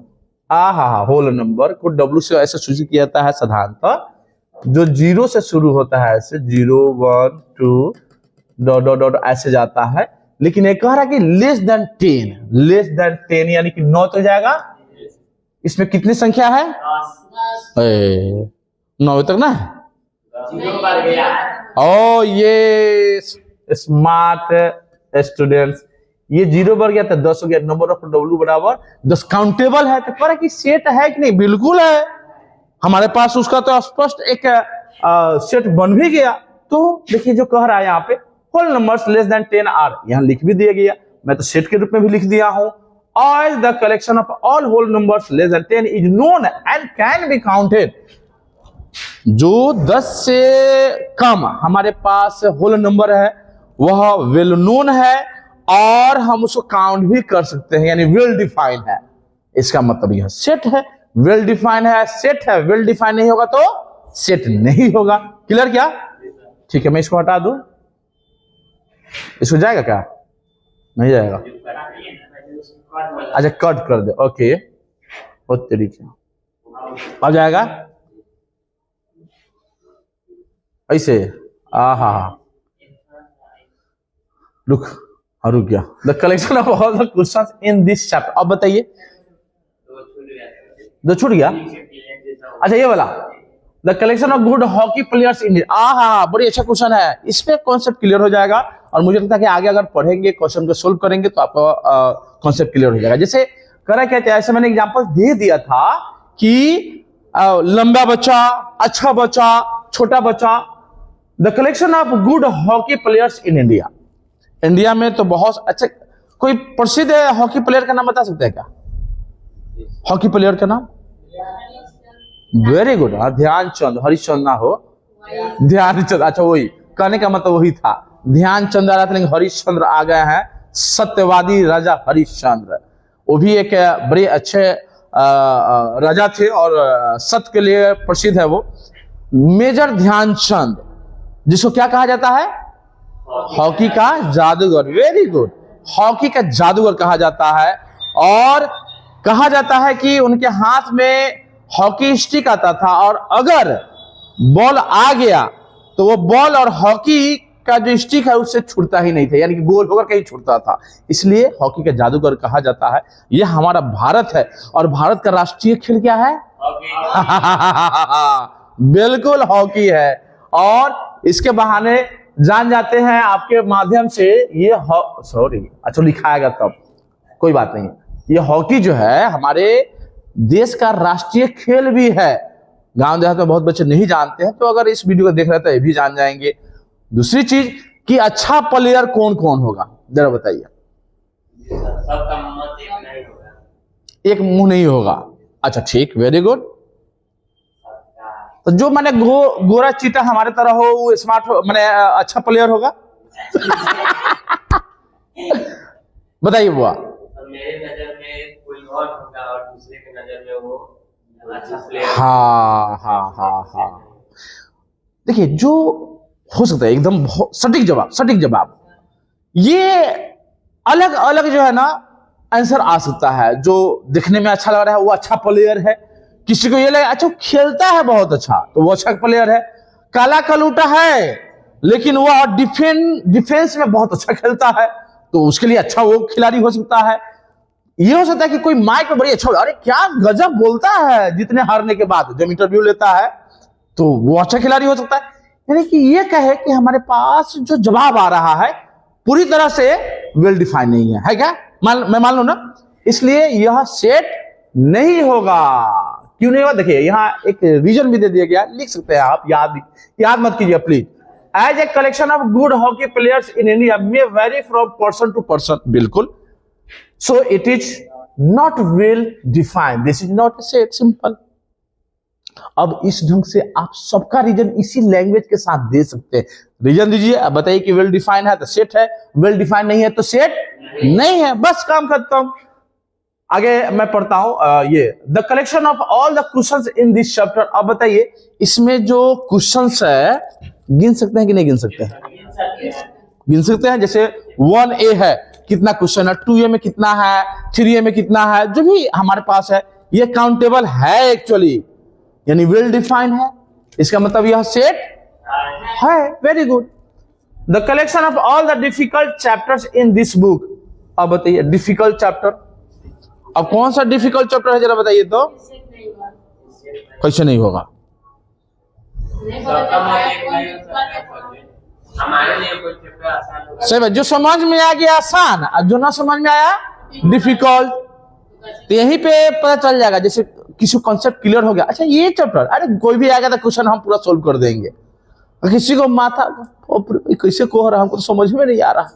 होल नंबर को W से ऐसे सूचित किया जाता है साधारणतः, जो 0 से शुरू होता है, ऐसे 0 1 2 डॉट ऐसे जाता है। लेकिन ये कह रहा है कि लेस देन 10 यानी कि 9 तो जाएगा। इसमें कितनी संख्या है, 9 तक ना है। ओ ये स्मार्ट स्टूडेंट्स, ये 0 बढ़ गया तो 10 हो गया, नंबर ऑफ W बराबर 10 काउंटेबल है। तो कह रहा कि सेट है कि नहीं, बिल्कुल है, हमारे पास उसका तो स्पष्ट एक सेट बन भी गया। तो देखिए जो कह रहा है यहाँ पे, whole numbers less than 10 are, यहाँ लिख भी दिया गया, मैं तो सेट के रूप में भी लिख दिया हूं। All the collection of all whole numbers less than 10 is known and can be counted. जो 10 से कम हमारे पास होल नंबर है वह वेल नोन है और हम उसको काउंट भी कर सकते हैं, यानी वेल डिफाइंड है। इसका मतलब यह सेट है, वेल डिफाइंड है, सेट है, वेल डिफाइंड नहीं होगा तो सेट नहीं होगा। क्लियर क्या? ठीक है, मैं इसको हटा दूं, इसको जाएगा क्या, नहीं जाएगा, अच्छा कट कर दे, ओके बहुत तरीके आ जाएगा ऐसे, रुक गया। The collection of all the questions in this chapter. अब बताइए, दो छूट गया, अच्छा ये वाला, the collection of good hockey players इन, बड़ी अच्छा क्वेश्चन है, इस पे कॉन्सेप्ट क्लियर हो जाएगा। और मुझे लगता है कि आगे अगर पढ़ेंगे, क्वेश्चन को सोल्व करेंगे तो आपका कॉन्सेप्ट क्लियर हो जाएगा। जैसे करा क्या था, ऐसे मैंने एग्जांपल दे दिया था कि लंबा बच्चा, अच्छा बच्चा, छोटा बच्चा। The collection of good hockey players in India, India में तो बहुत अच्छा, कोई प्रसिद्ध हॉकी प्लेयर का नाम बता सकते हैं क्या, हॉकी प्लेयर का नाम? वेरी गुड, ध्यानचंद, हरिश्चंद्र ना हो, ध्यानचंद, अच्छा वही कहने का मतलब वही था, ध्यानचंद आ रहा था, लेकिन हरिश्चंद्र आ गए हैं, सत्यवादी राजा हरिश्चंद्र। वो भी एक बड़े अच्छे राजा थे और सत्य के लिए प्रसिद्ध है वो। मेजर ध्यानचंद, जिसको क्या कहा जाता है, हॉकी का जादूगर, वेरी गुड, हॉकी का जादूगर कहा जाता है। और कहा जाता है कि उनके हाथ में हॉकी स्टिक आता था और अगर बॉल आ गया तो वो बॉल और हॉकी का जो स्टिक है उससे छूटता ही नहीं था, यानी कि गोल होकर कहीं छूटता था। इसलिए हॉकी का जादूगर कहा जाता है। यह हमारा भारत है और भारत का राष्ट्रीय खेल क्या है? बिल्कुल हॉकी है। और इसके बहाने जान जाते हैं आपके माध्यम से ये सॉरी अच्छा लिखाएगा तब कोई बात नहीं। ये हॉकी जो है हमारे देश का राष्ट्रीय खेल भी है। गांव देहात में बहुत बच्चे नहीं जानते हैं, तो अगर इस वीडियो को देख रहे हैं तो ये भी जान जाएंगे। दूसरी चीज कि अच्छा प्लेयर कौन कौन होगा जरा बताइए। सबका मत एक नहीं होगा। एक मुंह नहीं होगा। अच्छा ठीक, वेरी गुड। तो जो मैंने गोरा चीटा हमारे तरह हो वो स्मार्ट हो, मैंने अच्छा प्लेयर होगा। बताइए बुआ। तो मेरे नजर में कोई और होगा और दूसरे के नजर में वो अच्छा प्लेयर। हाँ हाँ हाँ हाँ, देखिए जो हो सकता है एकदम सटीक जवाब ये अलग अलग जो है ना आंसर आ सकता है। जो दिखने में अच्छा लग रहा है वो अच्छा प्लेयर है, किसी को ये लगे अच्छा खेलता है बहुत अच्छा तो वो अच्छा प्लेयर है। काला कलूटा है लेकिन वो डिफेंस में बहुत अच्छा खेलता है तो उसके लिए अच्छा वो खिलाड़ी हो सकता है। ये हो सकता है कि कोई माइक पे बड़ी अच्छा, अरे क्या गजब बोलता है, जितने हारने के बाद जब इंटरव्यू लेता है तो वो अच्छा खिलाड़ी हो सकता है। यानी कि ये कहे कि हमारे पास जो जवाब आ रहा है पूरी तरह से वेल डिफाइन नहीं है क्या? मैं मान लू ना, इसलिए यह सेट नहीं होगा। क्यों नहीं होगा? देखिए यहां एक रीजन भी दे दिया गया, लिख सकते हैं आप, याद मत कीजिए please. As a collection of good hockey players in India may vary from person to person. बिल्कुल, so it is not well defined, this is not set simple. अब इस ढंग से आप सबका रीजन इसी लैंग्वेज के साथ दे सकते हैं। रीजन दीजिए, अब बताइए कि वेल डिफाइंड है तो सेट है, वेल डिफाइंड नहीं है तो सेट नहीं है, बस काम खत्म। आगे मैं पढ़ता हूं ये the collection of all the questions in this chapter. अब बताइए इसमें जो क्वेश्चंस है गिन सकते हैं कि नहीं गिन सकते हैं? गिन सकते हैं। जैसे 1A है कितना क्वेश्चन है, 2A में कितना है, 3A में कितना है, जो भी हमारे पास है ये काउंटेबल है एक्चुअली, यानी वेल डिफाइंड है। इसका मतलब यह सेट है। Very good. The collection of all the difficult chapters in this book. अब बताइए डिफिकल्ट चैप्टर, अब कौन सा डिफिकल्ट चैप्टर है जरा बताइए तो। कैसे नहीं होगा? हमारे लिए कोई चैप्टर आसान होगा। सही बात, जो समझ में आ गया आसान और जो ना समझ में आया डिफिकल्ट, तो यहीं पे पता चल जाएगा। जैसे किसी कॉन्सेप्ट क्लियर हो गया, अच्छा ये चैप्टर, अरे कोई भी आएगा तो क्वेश्चन हम पूरा सोल्व कर देंगे। किसी को माथा कैसे कह रहा, हमको तो समझ में नहीं आ रहा,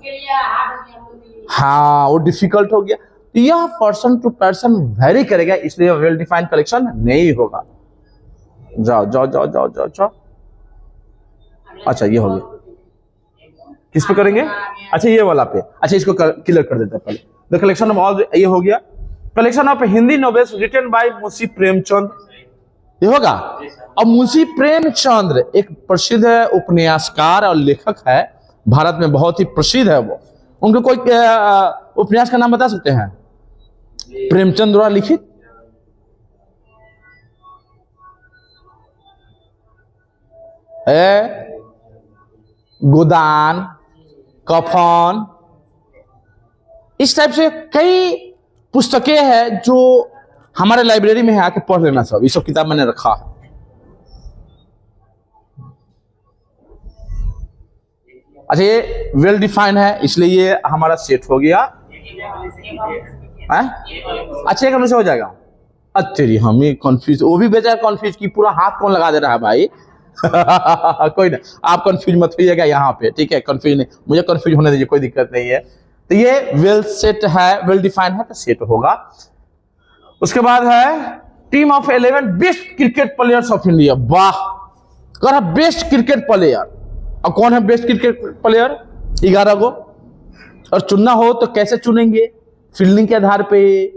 हाँ वो डिफिकल्ट हो गया। तो यह पर्सन टू पर्सन वेरी करेगा, इसलिए वेल डिफाइंड कलेक्शन नहीं होगा। जाओ जाओ जाओ जाओ जाओ जाओ। अच्छा ये हो गया, किस पे करेंगे? अच्छा ये वाला पे, अच्छा इसको क्लियर कर देते हैं पहले। द कलेक्शन ऑफ ऑल, ये हो गया। Collection of Hindi novels written by Munshi Premchand, ये होगा। अब मुंशी प्रेमचंद एक प्रसिद्ध उपन्यासकार और लेखक है, भारत में बहुत ही प्रसिद्ध है वो। उनको कोई उपन्यास का नाम बता सकते हैं प्रेमचंद द्वारा लिखित? गोदान, कफन, इस टाइप से कई पुस्तकें हैं जो हमारे लाइब्रेरी में है, आके पढ़ लेना सब। ये सब किताब मैंने रखा है। अच्छा ये वेल डिफाइंड है इसलिए ये हमारा सेट हो गया। अच्छा एक से हो जाएगा। अच्छा हम ही कंफ्यूज, वो भी बेचारा कंफ्यूज की पूरा हाथ कौन लगा दे रहा है भाई। कोई ना, आप कंफ्यूज मत होइएगा यहाँ पे, ठीक है? कंफ्यूज नहीं, मुझे कंफ्यूज होने दीजिए, कोई दिक्कत नहीं है। तो ये वेल सेट है, वेल डिफाइंड है तो सेट होगा। उसके बाद है team of 11 best cricket players of India. वाह, कर बेस्ट क्रिकेट प्लेयर। और कौन है बेस्ट क्रिकेट प्लेयर? 11 को। और चुनना हो तो कैसे चुनेंगे? फील्डिंग के आधार पे,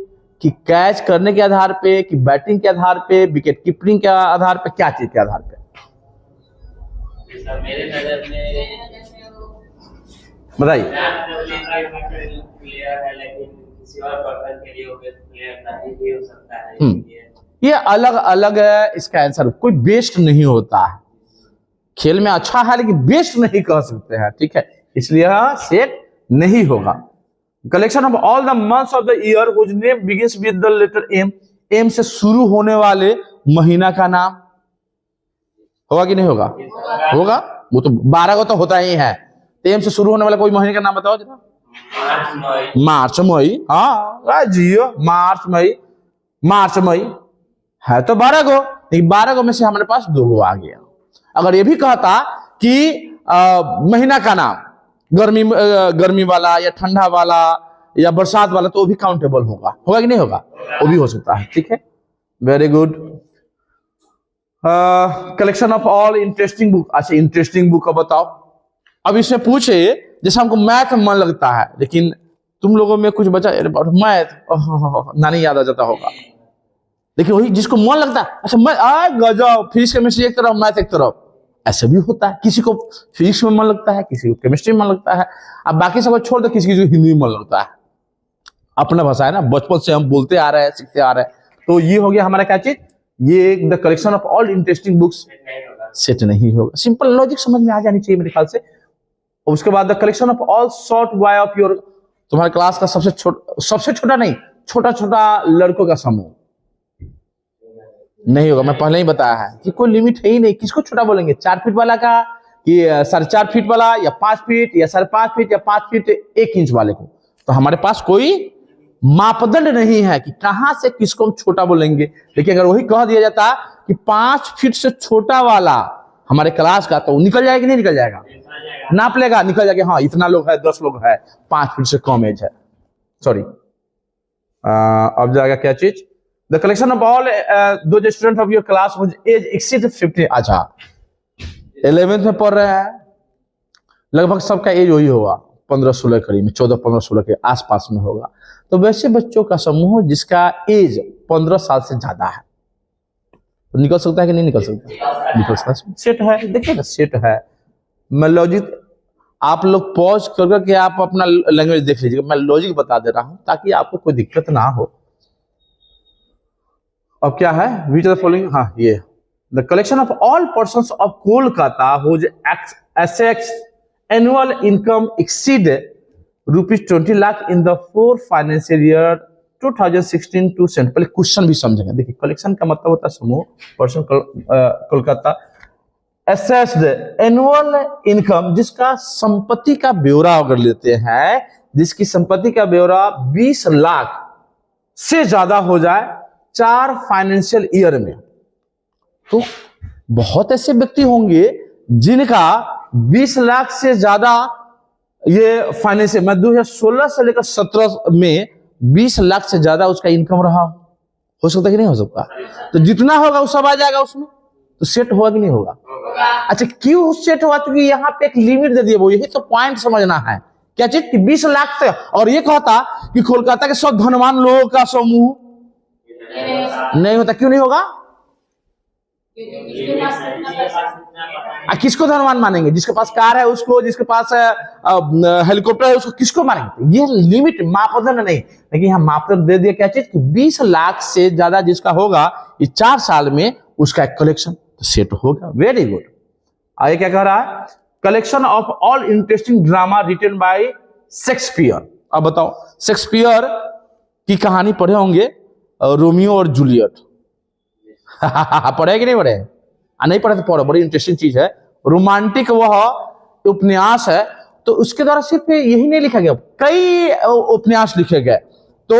कि कैच करने के आधार पे, कि बैटिंग के आधार पे, विकेट कीपिंग के आधार पे, क्या चीज के आधार पे? मेरे नजर में बताइए। प्लेयर है लेकिन किसी और पर्सन के लिए वो प्लेयर नहीं भी हो सकता है। ये अलग अलग है, इसका आंसर कोई बेस्ट नहीं होता है। खेल में अच्छा है लेकिन बेस्ट नहीं कह सकते हैं, ठीक है, इसलिए सेट नहीं होगा। Collection of all the months of the year which name begins with the letter M, M से शुरू होने वाले महीना का नाम होगा कि नहीं होगा? होगा। वो तो 12 को तो होता ही है। एम से शुरू होने वाला कोई महीने का नाम बताओ जरा। मार्च मई, हाँ जियो, मार्च मई है तो 12 को, लेकिन 12 को में से हमारे पास 2 आ गया। अगर ये भी कहता कि महीना का नाम गर्मी वाला या ठंडा वाला या बरसात वाला, तो वो भी काउंटेबल होगा कि नहीं होगा? वो भी हो सकता है, ठीक है, very good. Collection of all interesting book. अच्छा, इंटरेस्टिंग बुक का बताओ। अब इसमें पूछे, जैसे हमको मैथ में मन लगता है, लेकिन तुम लोगों में कुछ बचा मैथ, नानी याद आ जाता होगा। लेकिन वही जिसको मन लगता है, अच्छा गजब, फिजिक्स केमिस्ट्री एक तरफ, मैथ एक तरफ, ऐसा भी होता है। किसी को फिजिक्स में मन लगता है, किसी को केमिस्ट्री में मन लगता है। अब बाकी सब छोड़ दो, किसी को हिंदी में मन लगता है। अपना भाषा है ना, बचपन से हम बोलते आ रहे हैं, सीखते आ रहे हैं। तो ये हो गया हमारा क्या चीज, ये the collection of all interesting books. Set नहीं होगा। सिंपल लॉजिक समझ में आ जानी चाहिए मेरे ख्याल से। उसके बाद the collection of all short boy of your, तुम्हारे क्लास का सबसे छोटा नहीं, छोटा छोटा लड़कों का समूह नहीं होगा। मैं पहले ही बताया है कि कोई लिमिट है ही नहीं। किसको छोटा बोलेंगे? 4 फीट वाला का, कि 4.5 फीट वाला, या 5 फीट, या 5.5 फीट, या 5 फीट 1 इंच वाले को? तो हमारे पास कोई मापदंड नहीं है कि कहां से किसको हम छोटा बोलेंगे। लेकिन अगर वही कह दिया जाता कि 5 फीट से छोटा वाला हमारे क्लास का, तो निकल जाएगा कि नहीं निकल जाएगा? नाप लेगा, निकल जाएगा, हाँ इतना लोग है, 10 लोग है, 5 फीट से कम एज है। सॉरी, अब जाएगा क्या चीज, the collection of all do student of your class which age exceed 50। अच्छा, 11th में पढ़ रहे हैं, लगभग सबका एज वही होगा, 15-16 करीब में, 14-15-16 के आसपास में होगा। तो वैसे बच्चों का समूह जिसका एज 15 साल से ज्यादा है, तो निकल सकता है कि नहीं निकल सकता? निकल सकता है। सेट है, देखिए ना, सेट है। मैं लॉजिक, आप लोग पॉज करके आप अपना लैंग्वेज देख लीजिएगा, मैं लॉजिक बता दे रहा हूं ताकि आपको कोई दिक्कत ना हो। अब क्या है, व्हिच ऑफ द फॉलोइंग, हाँ ये the collection of all persons of Kolkata whose assets annual income exceed ₹20 lakh in the 4 financial year 2016 to 17। पहले क्वेश्चन भी समझेंगे। देखिए, कलेक्शन का मतलब होता है समूह, person Kolkata, assessed annual income, जिसका संपत्ति का ब्यौरा अगर लेते हैं, जिसकी संपत्ति का ब्यौरा 20 लाख से ज्यादा हो जाए 4 फाइनेंशियल ईयर में, तो बहुत ऐसे व्यक्ति होंगे जिनका 20 लाख से ज्यादा ये फाइनेंशियल, मैं 2016 से लेकर 17 में 20 लाख से ज्यादा उसका इनकम रहा। हो सकता है कि नहीं हो सकता? तो जितना होगा वो सब आ जाएगा उसमें, तो सेट होगा कि नहीं होगा? अच्छा, क्यों सेट हुआ? क्योंकि यहाँ पे एक लिमिट दे दिया, वो यही तो पॉइंट समझना है। क्या चीज कि 20 लाख से, और ये कहता कि कोलकाता के सब धनवान लोगों का समूह नहीं होता। क्यों नहीं होगा? किसको धनवान मानेंगे? जिसके पास कार है उसको, जिसके पास हेलीकॉप्टर है उसको, किसको मानेंगे? ये लिमिट, मापदंड नहीं। लेकिन यहाँ मापदंड दे दिया, क्या चीज कि 20 लाख से ज्यादा जिसका होगा ये 4 साल में उसका एक कलेक्शन, तो सेट होगा। Very good. आगे क्या कह रहा है, collection of all interesting drama written by Shakespeare. अब बताओ, शेक्सपियर की कहानी पढ़े होंगे, रोमियो और जूलियट। पढ़े कि नहीं पढ़े? नहीं पढ़े तो पढ़ो, बड़ी इंटरेस्टिंग चीज है। रोमांटिक वह उपन्यास है, तो उसके द्वारा सिर्फ यही नहीं लिखा गया, कई उपन्यास लिखे गए। तो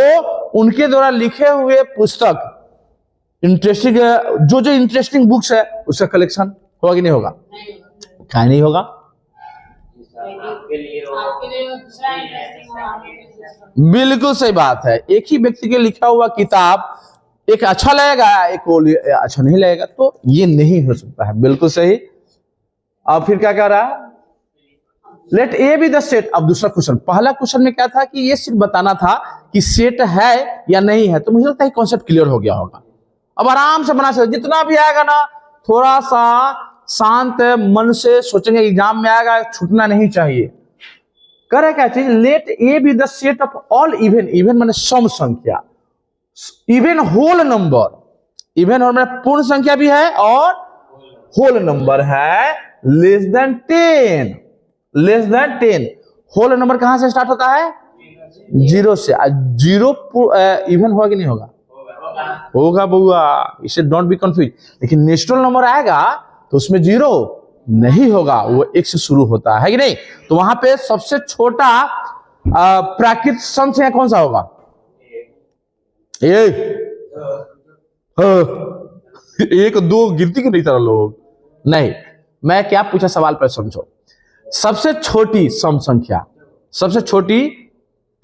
उनके द्वारा लिखे हुए पुस्तक इंटरेस्टिंग, जो इंटरेस्टिंग बुक्स है उसका कलेक्शन होगा कि नहीं होगा? क्या नहीं होगा? बिल्कुल सही बात है। एक ही व्यक्ति के लिखा हुआ किताब एक अच्छा लगेगा, एक अच्छा नहीं लगेगा, तो ये नहीं हो सकता है। बिल्कुल सही। अब फिर क्या कह रहा है, let A be the set. अब दूसरा क्वेश्चन, पहला क्वेश्चन में क्या था कि ये सिर्फ बताना था कि सेट है या नहीं है, तो मुझे लगता है कॉन्सेप्ट क्लियर हो गया होगा। अब आराम से बना सकते, जितना भी आएगा ना थोड़ा सा शांत मन से सोचेंगे, एग्जाम में आएगा, छूटना नहीं चाहिए। करे क्या चीज, let A be the set of all even, even माने सम संख्या, इवन होल नंबर, इवन और माने पूर्ण संख्या भी है और होल नंबर है, less than 10, less than 10। Whole number कहां से स्टार्ट होता है? जीरो से। जीरो इवन होगा कि नहीं होगा? होगा बुआ, इसे डोंट बी कंफ्यूज। लेकिन नेचुरल नंबर आएगा तो उसमें जीरो नहीं होगा, वो एक से शुरू होता है कि नहीं? तो वहां पे सबसे छोटा प्राकृतिक संख्या कौन सा होगा? एक दो गिनती क्यों नहीं तरह लोग? नहीं, मैं क्या पूछा सवाल पर समझो। सबसे छोटी सम संख्या, सबसे छोटी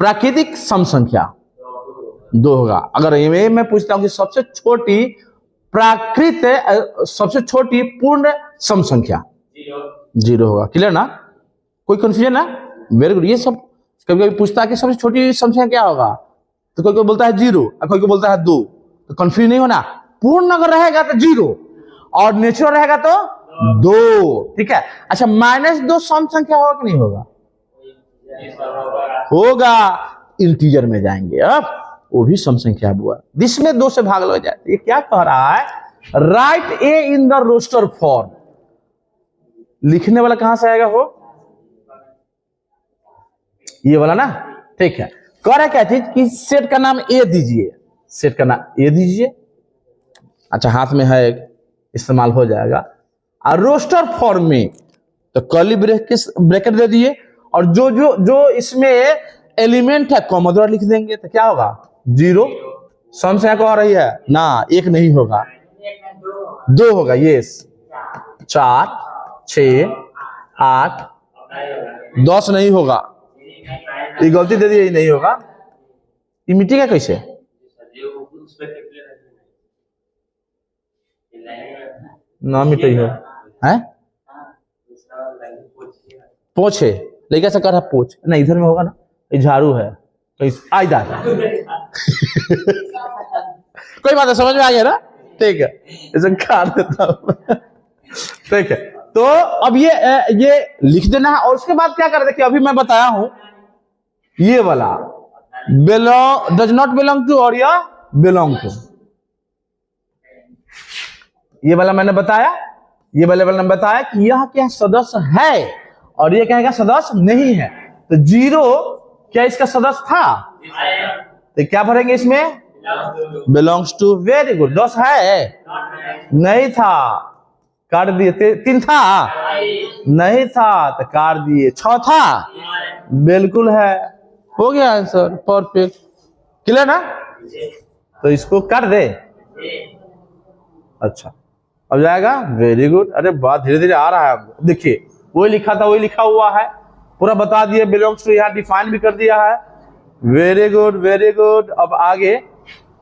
प्राकृतिक सम संख्या 2 होगा। अगर ये मैं पूछता हूं कि सबसे छोटी सबसे छोटी पूर्ण सम संख्या 0 होगा। क्लियर ना? कोई कंफ्यूजन ना? Very good. ये सब कभी कभी पूछता है कि सबसे छोटी संख्या क्या होगा, तो कोई कोई बोलता है 0 और कोई कोई बोलता है 2, तो कंफ्यूज नहीं होना। पूर्ण अगर रहेगा तो 0 और नेचुरल रहेगा तो 2। ठीक है। अच्छा, -2 सम संख्या होगा कि नहीं होगा? होगा। इंटीजर में जाएंगे अब, वो भी सम संख्या हुआ, जिसमें 2 से भाग लग जाए। ये क्या कह रहा है? Write A in the roster form. लिखने वाला कहां से आएगा? हो ये वाला ना। ठीक है। कह रहा है क्या चीज कि सेट का नाम ए दीजिए, सेट का नाम ए दीजिए। अच्छा, हाथ में है, इस्तेमाल हो जाएगा। और रोस्टर फॉर्म में तो कर्ली ब्रैकेट दे दिए, और जो जो जो इसमें एलिमेंट है कॉमा द्वारा लिख देंगे, तो क्या होगा? 0। सम संख्या कह रही है ना, 1 नहीं होगा, 2 होगा। यस, 4, 6, 8, 10 नहीं होगा। ये गलती दे दी, ये नहीं होगा। ये मिटेगा कैसे? ना मिटे हो है? पोछे लेकिन ऐसा कर रहा पोछ ना, इधर में होगा ना, ये झाड़ू है आई जा कोई बात है, समझ में आ गया ना? ठीक है, इसे काट देता हूं। ठीक है, तो अब ये लिख देना है। और उसके बाद क्या कर देखिए, अभी मैं बताया हूं ये वाला belong, does not belong to और या बिलोंग टू, ये वाला मैंने बताया, ये वाले मैंने बताया कि यह क्या सदस्य है और ये कहेगा सदस्य नहीं है। तो 0 क्या इसका सदस्य था? तो क्या भरेंगे इसमें? Belongs to. Very good. 10 है? नहीं था, काट दिए। 3 था? नहीं था, तो काट दिए। 6 था? बिल्कुल है। हो गया आंसर, परफेक्ट। क्लियर ना? तो इसको काट दे। अच्छा, अब जाएगा। Very good. अरे बात धीरे धीरे आ रहा है। देखिए, वही लिखा था वही लिखा हुआ है, पूरा बता दिया। बिलोंग्स टू यहाँ डिफाइन भी कर दिया है। Very good, very good. अब आगे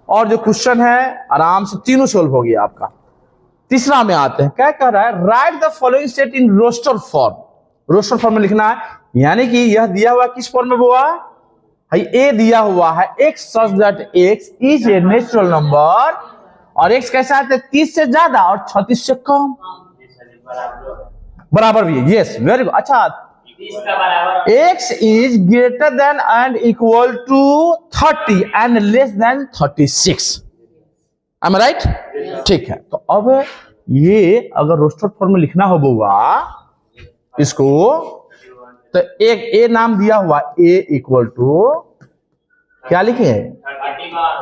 और जो क्वेश्चन है आराम से तीनों सोल्व हो गया आपका। तीसरा में आते हैं। क्या कह रहा है? Write the following set in roster form. Roster form में लिखना है, यानी कि यह दिया हुआ किस फॉर्म में हुआ है? ए दिया हुआ है x such that x is a natural number, और x कैसा है? 30 से ज्यादा और 36 से कम, बराबर भी है। Yes, very good. अच्छा, x is greater than and equal to 30 and less than 36। Am I right? ठीक है। तो अब ये अगर रोस्टर फॉर्म में लिखना हो बुआ इसको, तो एक ए नाम दिया हुआ, ए इक्वल टू क्या लिखे?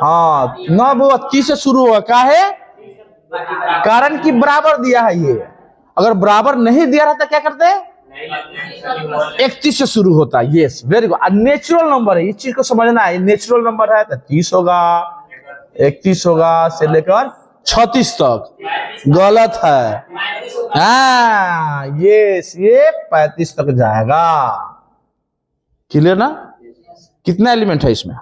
हाँ ना, वो 30 से शुरू हुआ। क्या है? कारण कि बराबर दिया है। ये अगर बराबर नहीं दिया रहता क्या करते? 31 से शुरू होता है। Yes, very good. Natural number है, इस चीज को समझना है। नेचुरल नंबर है तो 30 होगा, 31 होगा से लेकर 36 तक। गलत है। हाँ, यस, ये 35 तक जाएगा। क्लियर ना? कितना एलिमेंट है इसमें?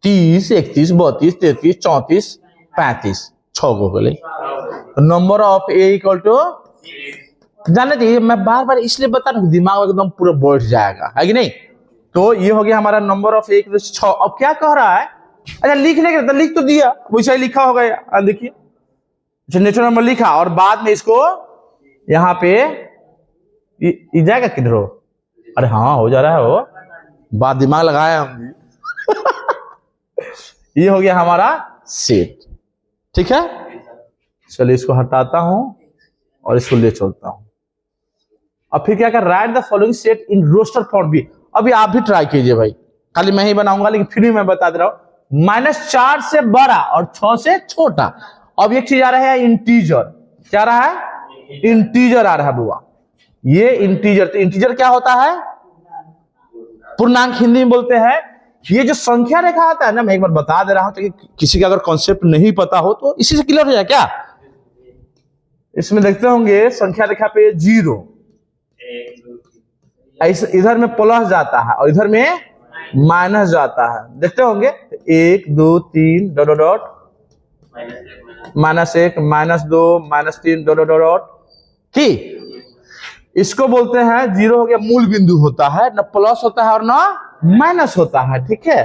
30, 31, 32, 33, 34, 35, 6 को बोले। Number of A equal to, जाने चाहिए, मैं बार बार इसलिए बता रहा हूं, दिमाग एकदम पूरा बैठ जाएगा, है कि नहीं? तो ये हो गया हमारा नंबर ऑफ ए 6। अब क्या कह रहा है? अच्छा, लिखने के तो लिख तो दिया, वैसा ही लिखा होगा। देखिए नेचुरल नंबर लिखा और बाद में इसको यहाँ पे ये जाएगा किधर हो? अरे हाँ हो जा रहा है वो, बात दिमाग लगाया हम। ये हो गया हमारा सेट, ठीक है। चलिए इसको हटाता हूं और इसको ले चलता हूं। अब फिर क्या कर, write the following set in roster form भी। अभी आप भी ट्राई कीजिए भाई, खाली मैं ही बनाऊंगा लेकिन फिर भी मैं बता दे रहा हूं। -4 से बड़ा और 6 से छोटा। अब एक चीज आ रहा है इंटीजर, क्या आ रहा है? इंटीजर आ रहा है बुआ, ये इंटीजर। तो इंटीजर क्या होता है? पूर्णांक हिंदी में बोलते हैं। ये जो संख्या रेखा आता है ना, मैं एक बार बता दे रहा हूं ताकि किसी का अगर कॉन्सेप्ट नहीं पता हो तो इसी से क्लियर हो जाए क्या। इसमें देखते होंगे संख्या रेखा पे 0, ऐसे इधर में प्लस जाता है और इधर में माइनस जाता है, देखते होंगे 1 2 3 डॉट डॉट, -1 -2 -3 डॉट डॉट की। इसको बोलते हैं जीरो हो गया मूल बिंदु होता है, न प्लस होता है और ना माइनस होता है, ठीक है।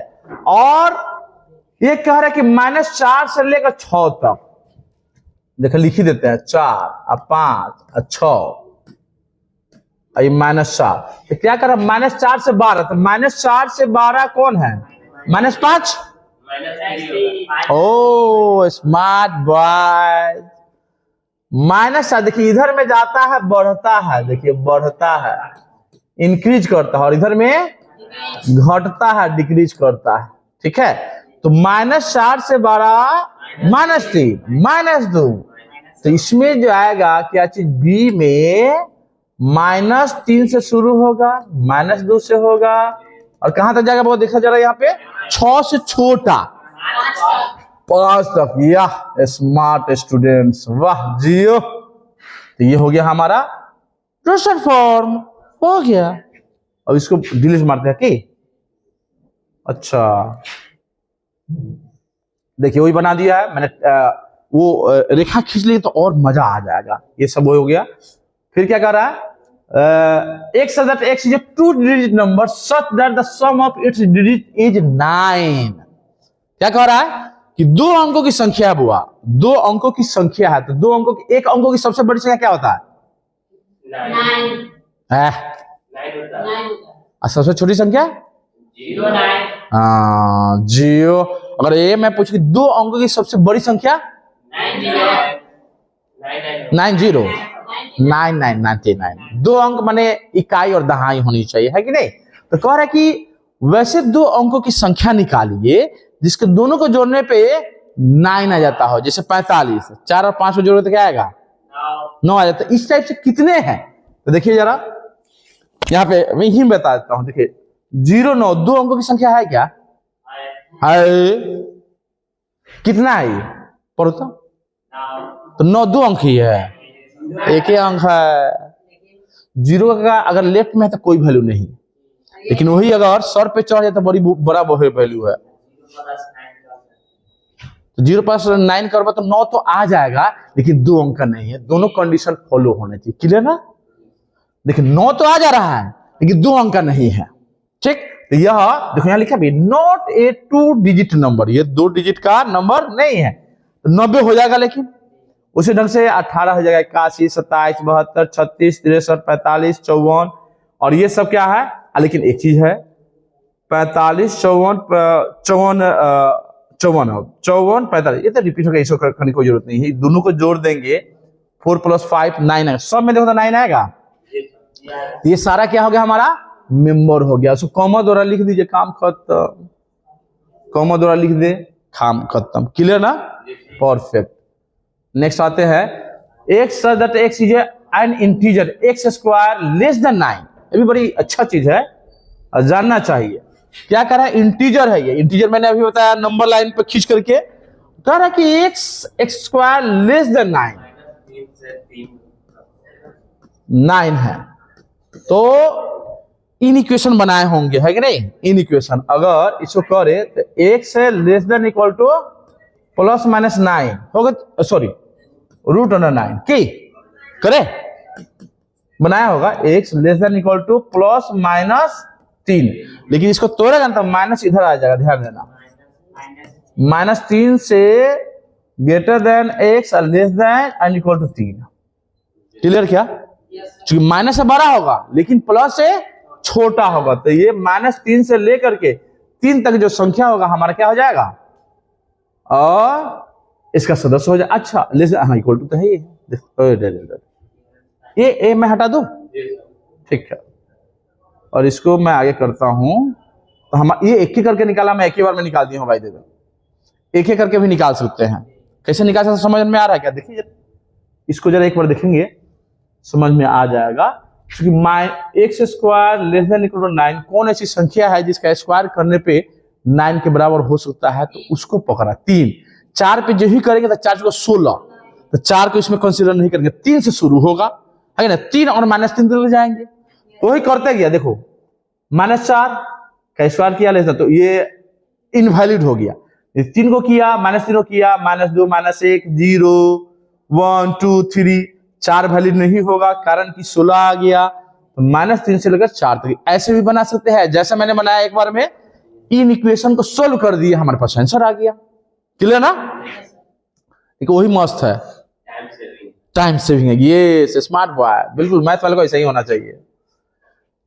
और ये कह रहा है कि -4 से लेकर 6 तक, देखो लिख ही देते हैं 4 और 5 और 6, ये -4। तो क्या कर रहा है? -4 से 12, तो -4 से 12 कौन है? -5। ओ स्मार्ट बॉय। -4 देखिए इधर में जाता है बढ़ता है, देखिए बढ़ता है इंक्रीज करता है, और इधर में घटता है डिक्रीज करता है, ठीक है। तो -4 से 12 -3 -2, तो इसमें जो आएगा क्या चीज? बी में -3 से शुरू होगा, -2 से होगा और कहां तक जाएगा वो देखा जा रहा है यहाँ पे 6 से छोटा 5 तक। यह स्मार्ट स्टूडेंट्स, वाह जियो। तो ये हो गया हमारा रोस्टर फॉर्म, हो गया। अब इसको डिलीट मारते हैं कि अच्छा, देखिए वही बना दिया है मैंने। वो रेखा खींच ली तो और मजा आ जाएगा। ये सब हो गया। फिर क्या कर रहा है? x such that x is a 2-digit number such that the sum of its digit is 9। क्या कह रहा है कि 2 अंकों की संख्या है बुआ, 2 अंकों की संख्या है, तो 2 अंकों की, एक अंकों की सबसे बड़ी संख्या क्या होता है? 9 और सबसे छोटी संख्या 0 9। हाँ 0। अगर ये मैं पूछूं 2 अंकों की सबसे बड़ी संख्या 90 9999। 2 अंक माने इकाई और दहाई होनी चाहिए, है कि नहीं। तो कह रहा है कि वैसे 2 अंकों की संख्या निकालिए जिसके दोनों को जोड़ने पे 9 आ जाता हो, जैसे 45, 4 और 5 को जोड़े तो क्या आएगा? 9 आ जाता है। इस टाइप से कितने हैं तो देखिए जरा, यहाँ पे मैं ही बता देता हूं। देखिए 0 9 2 अंकों की संख्या है क्या? है। कितना है? पढ़ो तो 9 2 अंक ही है, एक ही अंक है। 0 का अगर लेफ्ट में है तो कोई वैल्यू नहीं, लेकिन वही अगर सर पे चढ़ जाए तो बड़ा वैल्यू है। तो 0+9 करबा तो 9 तो आ जाएगा, लेकिन 2 अंक का नहीं है। दोनों कंडीशन फॉलो होने चाहिए, क्लियर ना। देखिए 9 तो आ जा रहा है लेकिन 2 अंक का नहीं है, ठीक। तो यह देखो यहाँ लिखा भी नॉट ए 2 डिजिट नंबर, ये 2 डिजिट का नंबर नहीं है। तो 90 हो जाएगा, लेकिन उसी ढंग से 18 हो जाएगा, 81 27 72 36 63 45 54, और ये सब क्या है? लेकिन एक चीज है 45 54 45, ये तो रिपीट हो गया, इसको करने की कोई जरूरत नहीं है। दोनों को जोड़ देंगे 4 + 5 9 आएगा, सब में देखो तो 9 आएगा। ये सारा क्या हो गया? हमारा मेंबर हो गया। उसको कॉमा द्वारा लिख दीजिए, काम खत्म। कॉमा द्वारा लिख दे, काम खत्म, क्लियर ना, परफेक्ट। नेक्स्ट आते हैं x such that x is an integer x² less than 9। ये भी बड़ी अच्छा चीज है, जानना चाहिए। क्या कह रहा है? इंटीजर है ये। इंटीजर मैंने अभी बताया नंबर लाइन पे खींच करके, कह रहा है कि x² लेस देन 9 है। तो इन इक्वेशन बनाए होंगे, है कि नहीं? इन इक्वेशन अगर इसको करे तो x है लेस देन इक्वल टू ±9 होगा, सॉरी √9 की करे बनाया होगा। x less than equal to ±3, लेकिन इसको तोड़ेगा ना तो माइनस इधर आ जाएगा, ध्यान देना। -3 से ग्रेटर देन एक्स और less than and equal to 3। Clear क्या? क्योंकि माइनस से बड़ा होगा लेकिन प्लस से छोटा होगा, तो ये -3 से लेकर के 3 तक जो संख्या होगा हमारा क्या हो जाएगा, और इसका सदस्य हो जाए। अच्छा लेस, हाँ इक्वल टू तो है ये ए मैं हटा दूं, ठीक है, और इसको मैं आगे करता हूं। तो हम ये एक ही करके निकाला, मैं एक ही बार में निकाल दिया हूं भाई, देखो एक ही करके भी निकाल सकते हैं। कैसे निकाल सकते समझ में आ रहा है क्या? देखिए इसको जरा एक बार देखेंगे, समझ में आ जाएगा। क्योंकि x square less than equal to 9, कौन ऐसी संख्या है जिसका स्क्वायर करने पे 9 के बराबर हो सकता है, तो उसको पकड़ा। 3 4 पे जो ही करेंगे तो 4 को 16, तो 4 को इसमें कंसीडर नहीं करेंगे, 3 से शुरू होगा है ना, 3 और -3 तो जाएंगे, तो वही करते गया। देखो -4 का स्क्वायर किया लेस, तो ये इनवैलिड हो गया। 3 को किया, -3 को किया, -2 -1 0 1 2 3, 4 वैलिड नहीं होगा कारण कि 16 आ गया, तो -3 से लेकर 4 तक ऐसे भी बना सकते हैं जैसा मैंने बनाया एक बार में। इन इक्वेशन को सोल्व कर दिए, हमारे पास आंसर आ गया। क्लियर ना? एक वही मस्त है, टाइम सेविंग है, ये स्मार्ट बॉय, बिल्कुल मैथ वाले को ऐसा ही होना चाहिए।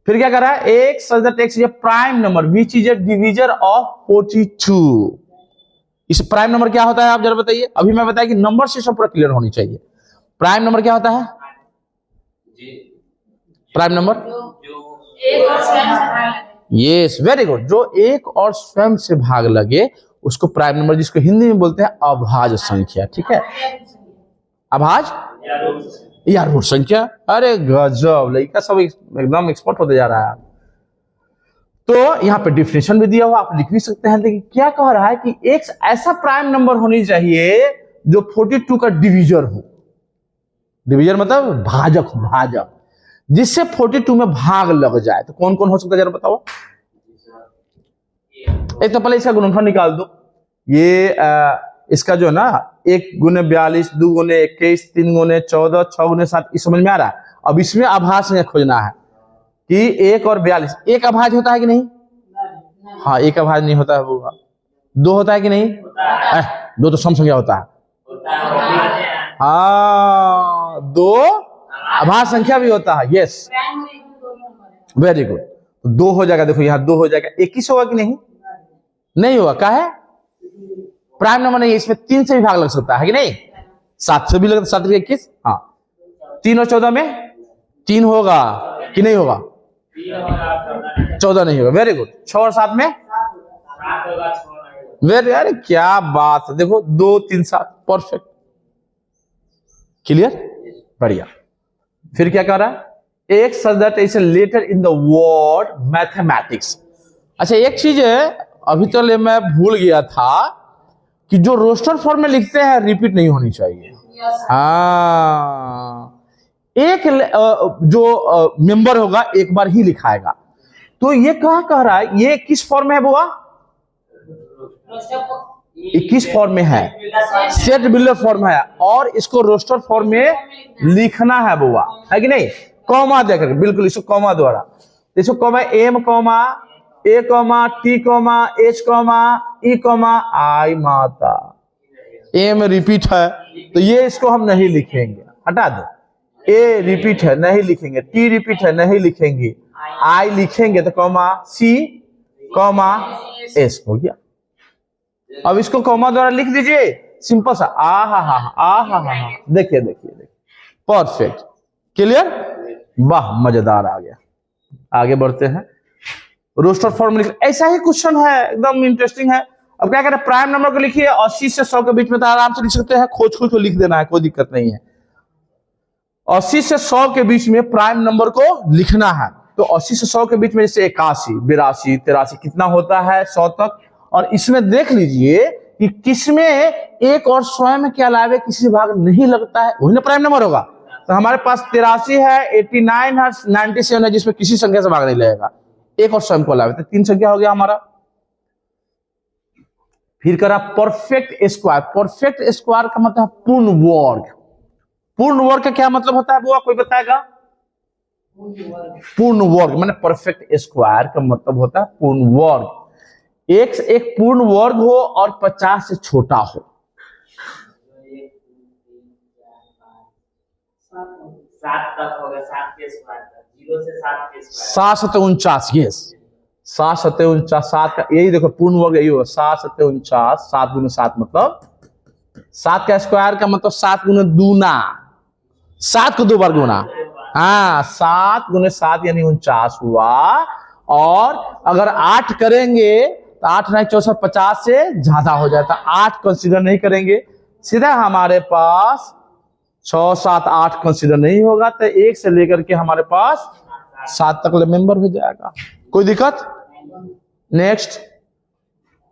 फिर क्या करा, एक such that x is a prime number which is a divisor of 42। इस प्राइम नंबर क्या होता है आप जरा बताइए। अभी मैं बताया कि नंबर से सब पूरा क्लियर होनी चाहिए। प्राइम नंबर क्या होता है? Prime number yes, very good, जो एक और स्वयं से भाग लगे उसको प्राइम नंबर, जिसको हिंदी में बोलते हैं अभाज्य संख्या। ठीक है, अभाज्य या रूट संख्या। अरे गजब, लड़का सब एकदम एक्सपर्ट होते जा रहा है। तो यहाँ पे डिफिनेशन भी दिया हुआ, आप लिख भी सकते हैं। देखिए क्या कह रहा है कि एक ऐसा प्राइम नंबर होनी चाहिए जो 42 का डिवीजर हो। डिवीजर मतलब भाजक, भाजक जिससे 42 में भाग लग जाए। तो कौन कौन हो सकता है जरा बताओ। एक तो पहले इसका गुणनफल निकाल दो। ये इसका जो है ना 1 गुने 42, 2 गुने 21, 3 गुने 14, 6 गुने 7, इस समझ में आ रहा है। अब इसमें आभाज्य खोजना है कि 1 और 42, एक अभाज्य होता है कि नहीं? हाँ, एक अभाज्य नहीं होता है वो। 2 होता है कि नहीं? 2 तो सम संख्या होता है। हाँ, 2 अभाज्य संख्या भी होता है। यस, वेरी गुड, 2 हो जाएगा। देखो यहाँ 2 हो जाएगा। 21 होगा कि नहीं? नहीं होगा। क्या है? प्राइम नंबर नहीं है, इसमें 3 से भी भाग लग सकता है कि नहीं? 7 से भी लगता है, 7 के 21। हाँ, 3 और 14 में 3 होगा कि नहीं होगा? 14 नहीं होगा। Very good. 6 और 7 में वेरी, अरे क्या बात है। देखो 2 3 7, परफेक्ट, क्लियर, बढ़िया। फिर क्या कर रहा है, एक such that is a letter in the word mathematics. अच्छा एक चीज है, अभी तो मैं भूल गया था कि जो रोस्टर फॉर्म में लिखते हैं रिपीट नहीं होनी चाहिए। हाँ, एक जो मेंबर होगा एक बार ही लिखाएगा। तो ये कहा कह रहा है, ये किस फॉर्म में है बुआ? 21 फॉर्म में है, सेट बिल्डर फॉर्म है, और इसको रोस्टर फॉर्म में लिखना है बुआ, है कि नहीं? कॉमा देकर, बिल्कुल, इसको कॉमा द्वारा। इसको comma M comma A comma T comma H comma E comma I माता। एम रिपीट है तो ये इसको हम नहीं लिखेंगे, हटा दो। ए रिपीट है नहीं लिखेंगे, टी रिपीट है नहीं लिखेंगे, आई लिखेंगे तो कॉमा सी कॉमा एस हो गया। अब इसको कॉमा द्वारा लिख दीजिए, सिंपल सा। आ हा हा हा, देखिए देखिए देखिए, परफेक्ट, क्लियर, वाह मजेदार आ गया। आगे बढ़ते हैं। रोस्टर फॉर्म लिख, ऐसा ही क्वेश्चन है, एकदम इंटरेस्टिंग है। अब क्या करें, प्राइम नंबर को लिखिए 80 से 100 के बीच में, तो आराम से लिख सकते हैं, खोज खोज को लिख देना है, कोई दिक्कत नहीं है। 80 से 100 के बीच में प्राइम नंबर को लिखना है। तो 80 से 100 के बीच में जैसे 81, 82, 83 कितना होता है 100 तक। और इसमें देख लीजिए कि किसमें एक और स्वयं के अलावे किसी भाग नहीं लगता है, वही ना प्राइम नंबर होगा। तो हमारे पास 83 है, 89 है, 97 है, जिसमें किसी संख्या से भाग नहीं लगेगा, एक और स्वयं को अलावे, तो 3 संख्या हो गया हमारा। फिर करा परफेक्ट स्क्वायर। परफेक्ट स्क्वायर का मतलब पूर्ण वर्ग। पूर्ण वर्ग का क्या मतलब होता है बुआ, कोई बताएगा? पूर्ण वर्ग माने परफेक्ट स्क्वायर का मतलब होता है पूर्ण वर्ग। एक पूर्ण वर्ग हो और 50 से छोटा हो, 7 तक हो गया, 7 के स्क्वायर तक, 0 से 7 के स्क्वायर। 7 सत्ते 49, यस 7 सत्ते 49, 7 का यही देखो पूर्ण वर्ग यही होगा, 7 सत्ते 49, 7 गुने 7 मतलब 7 का स्क्वायर का मतलब 7 गुने दूना, 7 को 2 बार गुना, हाँ 7 गुने 7 यानी 49 हुआ। और अगर 8 करेंगे तो 8 नहीं 64, 50 से ज्यादा हो जाता, 8 कंसीडर नहीं करेंगे, सीधा हमारे पास 6 7 8 कंसीडर नहीं होगा, तो 1 से लेकर के हमारे पास 7 तक मेंबर हो जाएगा। कोई दिक्कत? Next,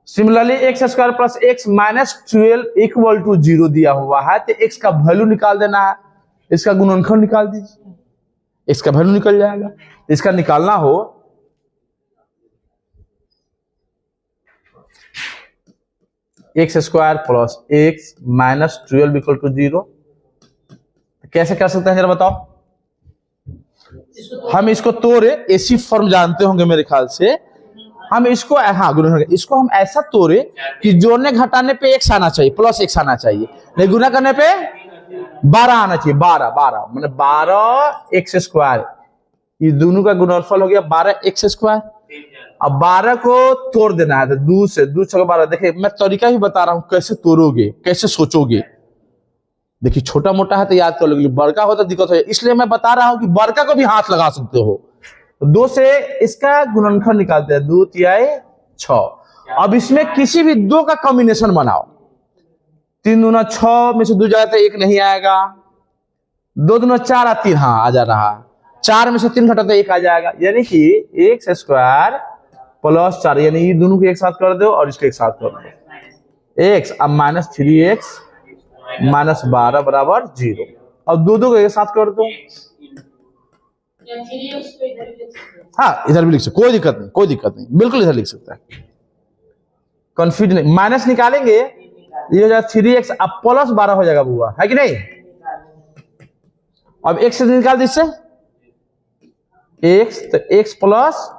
similarly x square plus x minus 12 equal to 0 दिया हुआ है, तो एक्स का वैल्यू निकाल देना है, इसका गुणनखंड निकाल दीजिए, एक्स का वैल्यू निकल जाएगा। इसका निकालना हो x square plus x minus 12 equal to 0, कैसे कर सकते हैं जरा बताओ? हम इसको तोड़े, ऐसी फॉर्म जानते होंगे मेरे ख्याल से, हम इसको हाँ गुणनखंड, इसको हम ऐसा तोड़े कि जोड़ने घटाने पे एक्स आना चाहिए, प्लस एक्स आना चाहिए, नहीं गुना करने पे 12 आना चाहिए, 12 मैंने 12 एक्स स्क्वायर, ये दोनों का गुणनफल हो गया 12 एक्स स्क्वायर। अब 12 को तोड़ देना है, तो 2 से 12। देखिए मैं तरीका ही बता रहा हूं कैसे तोड़ोगे, कैसे सोचोगे। देखिए छोटा मोटा है तो याद कर लोगे, बड़का हो तो दिक्कत हो जाए, इसलिए मैं बता रहा हूं कि बड़का को भी हाथ लगा सकते हो। 2 से इसका गुणनखंड निकालते हैं, 2 तिहाई 6। अब इसमें किसी भी 2 का कॉम्बिनेशन बनाओ, 3 दूना 6 में से 2 जाए तो 1 नहीं आएगा, 2 दूना 4 आ 3, हाँ आ जा रहा, 4 में से 3 घटा तो 1 आ जाएगा, यानी कि एक्स स्क्वायर प्लस 4, यानी ये दोनों को एक साथ कर दो और इसको एक साथ कर दो, एक्स अब माइनस 3x माइनस 12 बराबर 0। अब दो को एक साथ कर दो, हाँ इधर भी लिख सकते, कोई दिक्कत नहीं, कोई दिक्कत नहीं, बिल्कुल इधर लिख सकता है, कंफ्यूज नहीं। माइनस निकालेंगे ये हो जाएगा 3x, अब प्लस 12 हो जाएगा बुआ, है कि नहीं? अब x से निकाल दीजिए x, तो x प्लस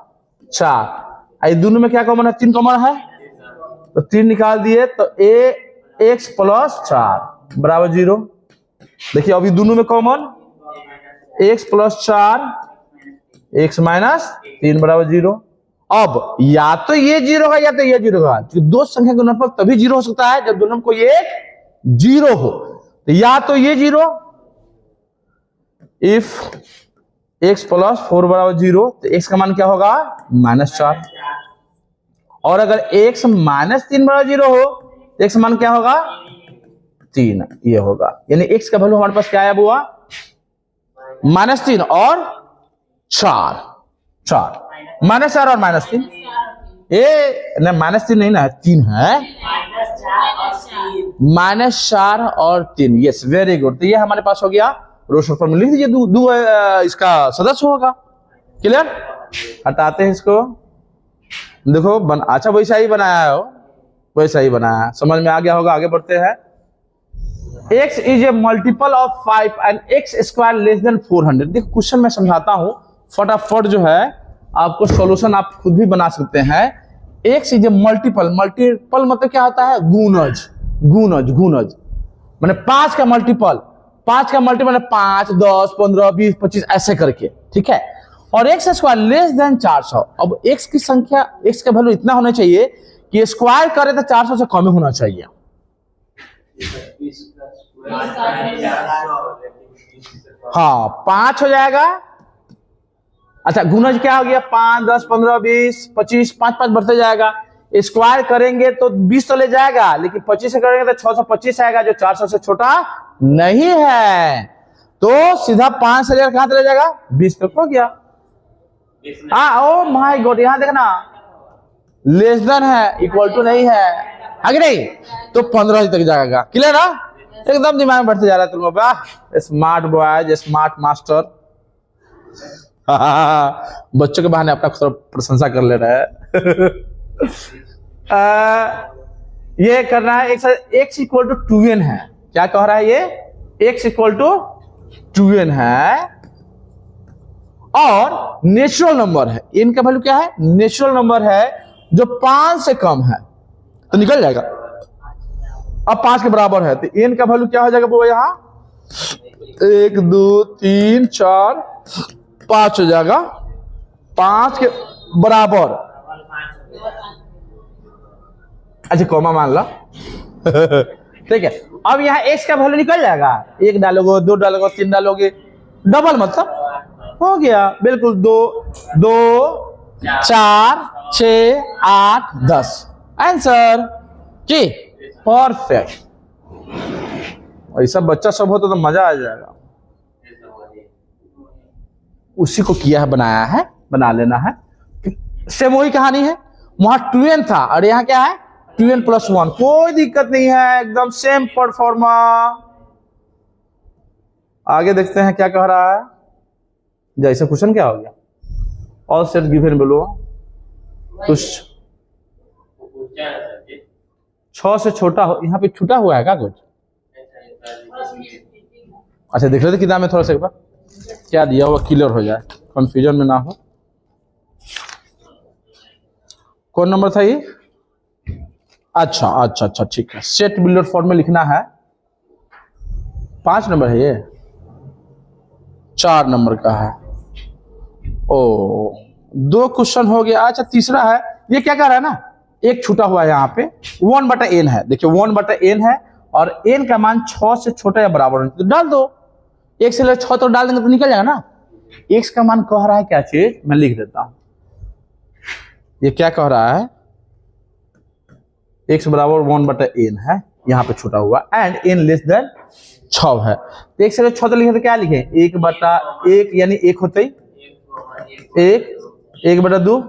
4, ये दोनों में क्या कॉमन है? 3 कॉमन है, तो 3 निकाल दिए, तो x प्लस 4 बराबर 0। देखिए अभी दोनों में common x plus 4 x minus 3 बराबर 0। अब या तो ये 0 होगा या तो ये 0 होगा, क्योंकि दो संख्या का गुणनफल तभी 0 हो सकता है जब दोनों में कोई एक 0 हो, तो या तो ये 0, इफ x प्लस 4 बराबर 0, तो x का मान क्या होगा? माइनस 4। और अगर x माइनस 3 बराबर 0 हो तो x मान क्या होगा? 3, ये होगा, यानी x का वैल्यू हमारे पास क्या है बुआ? माइनस 3 और 4, माइनस 4 और माइनस 3, ये ना माइनस 3 नहीं ना, 3 है, माइनस 4 और 3, यस वेरी गुड। तो ये हमारे पास हो गया रोशन फॉर्मूला, लिख दीजिए, दो इसका सदस्य होगा, क्लियर? हटाते हैं इसको, देखो अच्छा वैसा ही बनाया हो, वैसा ही बनाया, समझ में आ गया होगा। आगे बढ़ते हैं। x is a multiple of 5 and x square less then 400। देखो क्वेश्चन मैं समझाता हूं फटाफट, जो है आपको सॉल्यूशन आप खुद भी बना सकते हैं। x is a multiple, multiple मतलब क्या होता है? गुणज, गुणज, गुणज माने 5 का मल्टीपल, 5 का मल्टीपल 5, 10, 15, 20, 25 ऐसे करके, ठीक है। और एक्स स्क्वायर लेस देन 400। अब x की संख्या, x का वैल्यू इतना होना चाहिए कि स्क्वायर करे तो 400 से कम होना चाहिए। हाँ 5 हो जाएगा। अच्छा गुणज क्या हो गया? 5, 10, 15, 20, 25, 5 बढ़ते जाएगा। स्क्वायर करेंगे तो 20 तो ले जाएगा, लेकिन 25 से करेंगे तो 625 आएगा, जो 400 से छोटा नहीं है। तो सीधा 5 से लेकर कहां चले जाएगा? 20 तक हो गया। ओ माय गॉड, यहां देखना लेस देन है, इक्वल टू नहीं है, आगे नहीं, तो 15 तक जाएगा। क्लियर है? एकदम दिमाग में बढ़ते जा रहा है तुम लोग। Smart boys, smart master. बच्चों के बहाने अपना प्रशंसा कर ले रहा है। ये करना है, x इक्वल टू 2n है। क्या कह रहा है ये? x इक्वल टू 2n है और नेचुरल नंबर है। n का वैल्यू क्या है? नेचुरल नंबर है जो 5 से कम है, तो निकल जाएगा। अब 5 के बराबर है, तो n का वैल्यू क्या हो जाएगा वो? यहां 1 2 3 4 5 हो जाएगा, 5 के बराबर। अच्छा कॉमा मान लो ठीक है। अब यहाँ x का वैल्यू निकल जाएगा, 1 डालोगे, 2 डालोगे, 3 डालोगे, डबल मतलब हो गया बिल्कुल। 2 2 4 6 8 10 आंसर की परफेक्ट। ऐसा बच्चा सब हो तो मजा आ जाएगा। उसी को किया है, बनाया है, बना लेना है। सेम वही कहानी है, वहां 2n था और यहाँ क्या है 2n + 1, कोई दिक्कत नहीं है, एकदम सेम परफॉर्मा। आगे देखते हैं क्या कह रहा है। जैसे क्वेश्चन क्या हो गया, ऑल सेट गिवन बिलो, कुछ 6 से छोटा हो, यहाँ पे छूटा हुआ है क्या कुछ? अच्छा देख रहे थे किताब में, थोड़ा सा एक बार क्या दिया हुआ क्लियर हो जाए, कंफ्यूजन में ना हो। कौन नंबर था ये? अच्छा अच्छा अच्छा ठीक है, सेट बिल्डर फॉर्म में लिखना है। 5 नंबर है ये, 4 नंबर का है। ओ 2 क्वेश्चन हो गया। अच्छा तीसरा है, ये क्या कह रहा है ना, एक छूटा हुआ है यहाँ पे 1/n है। देखिए 1/n है और n का मान 6 से छोटा या बराबर है तो डाल दो, 1 से लेकर 6 तो डाल देंगे तो निकल जाएगा ना। x का मान कह रहा है क्या चीज, मैं लिख देता हूं। ये क्या कह रहा है, x बराबर 1/n है, यहाँ पे छूटा हुआ, एंड n लेस देन 6 है। तो 1 से लेकर 6 तो लिखे तो क्या लिखे, 1/1 यानी 1 होते ही 1, 1/2,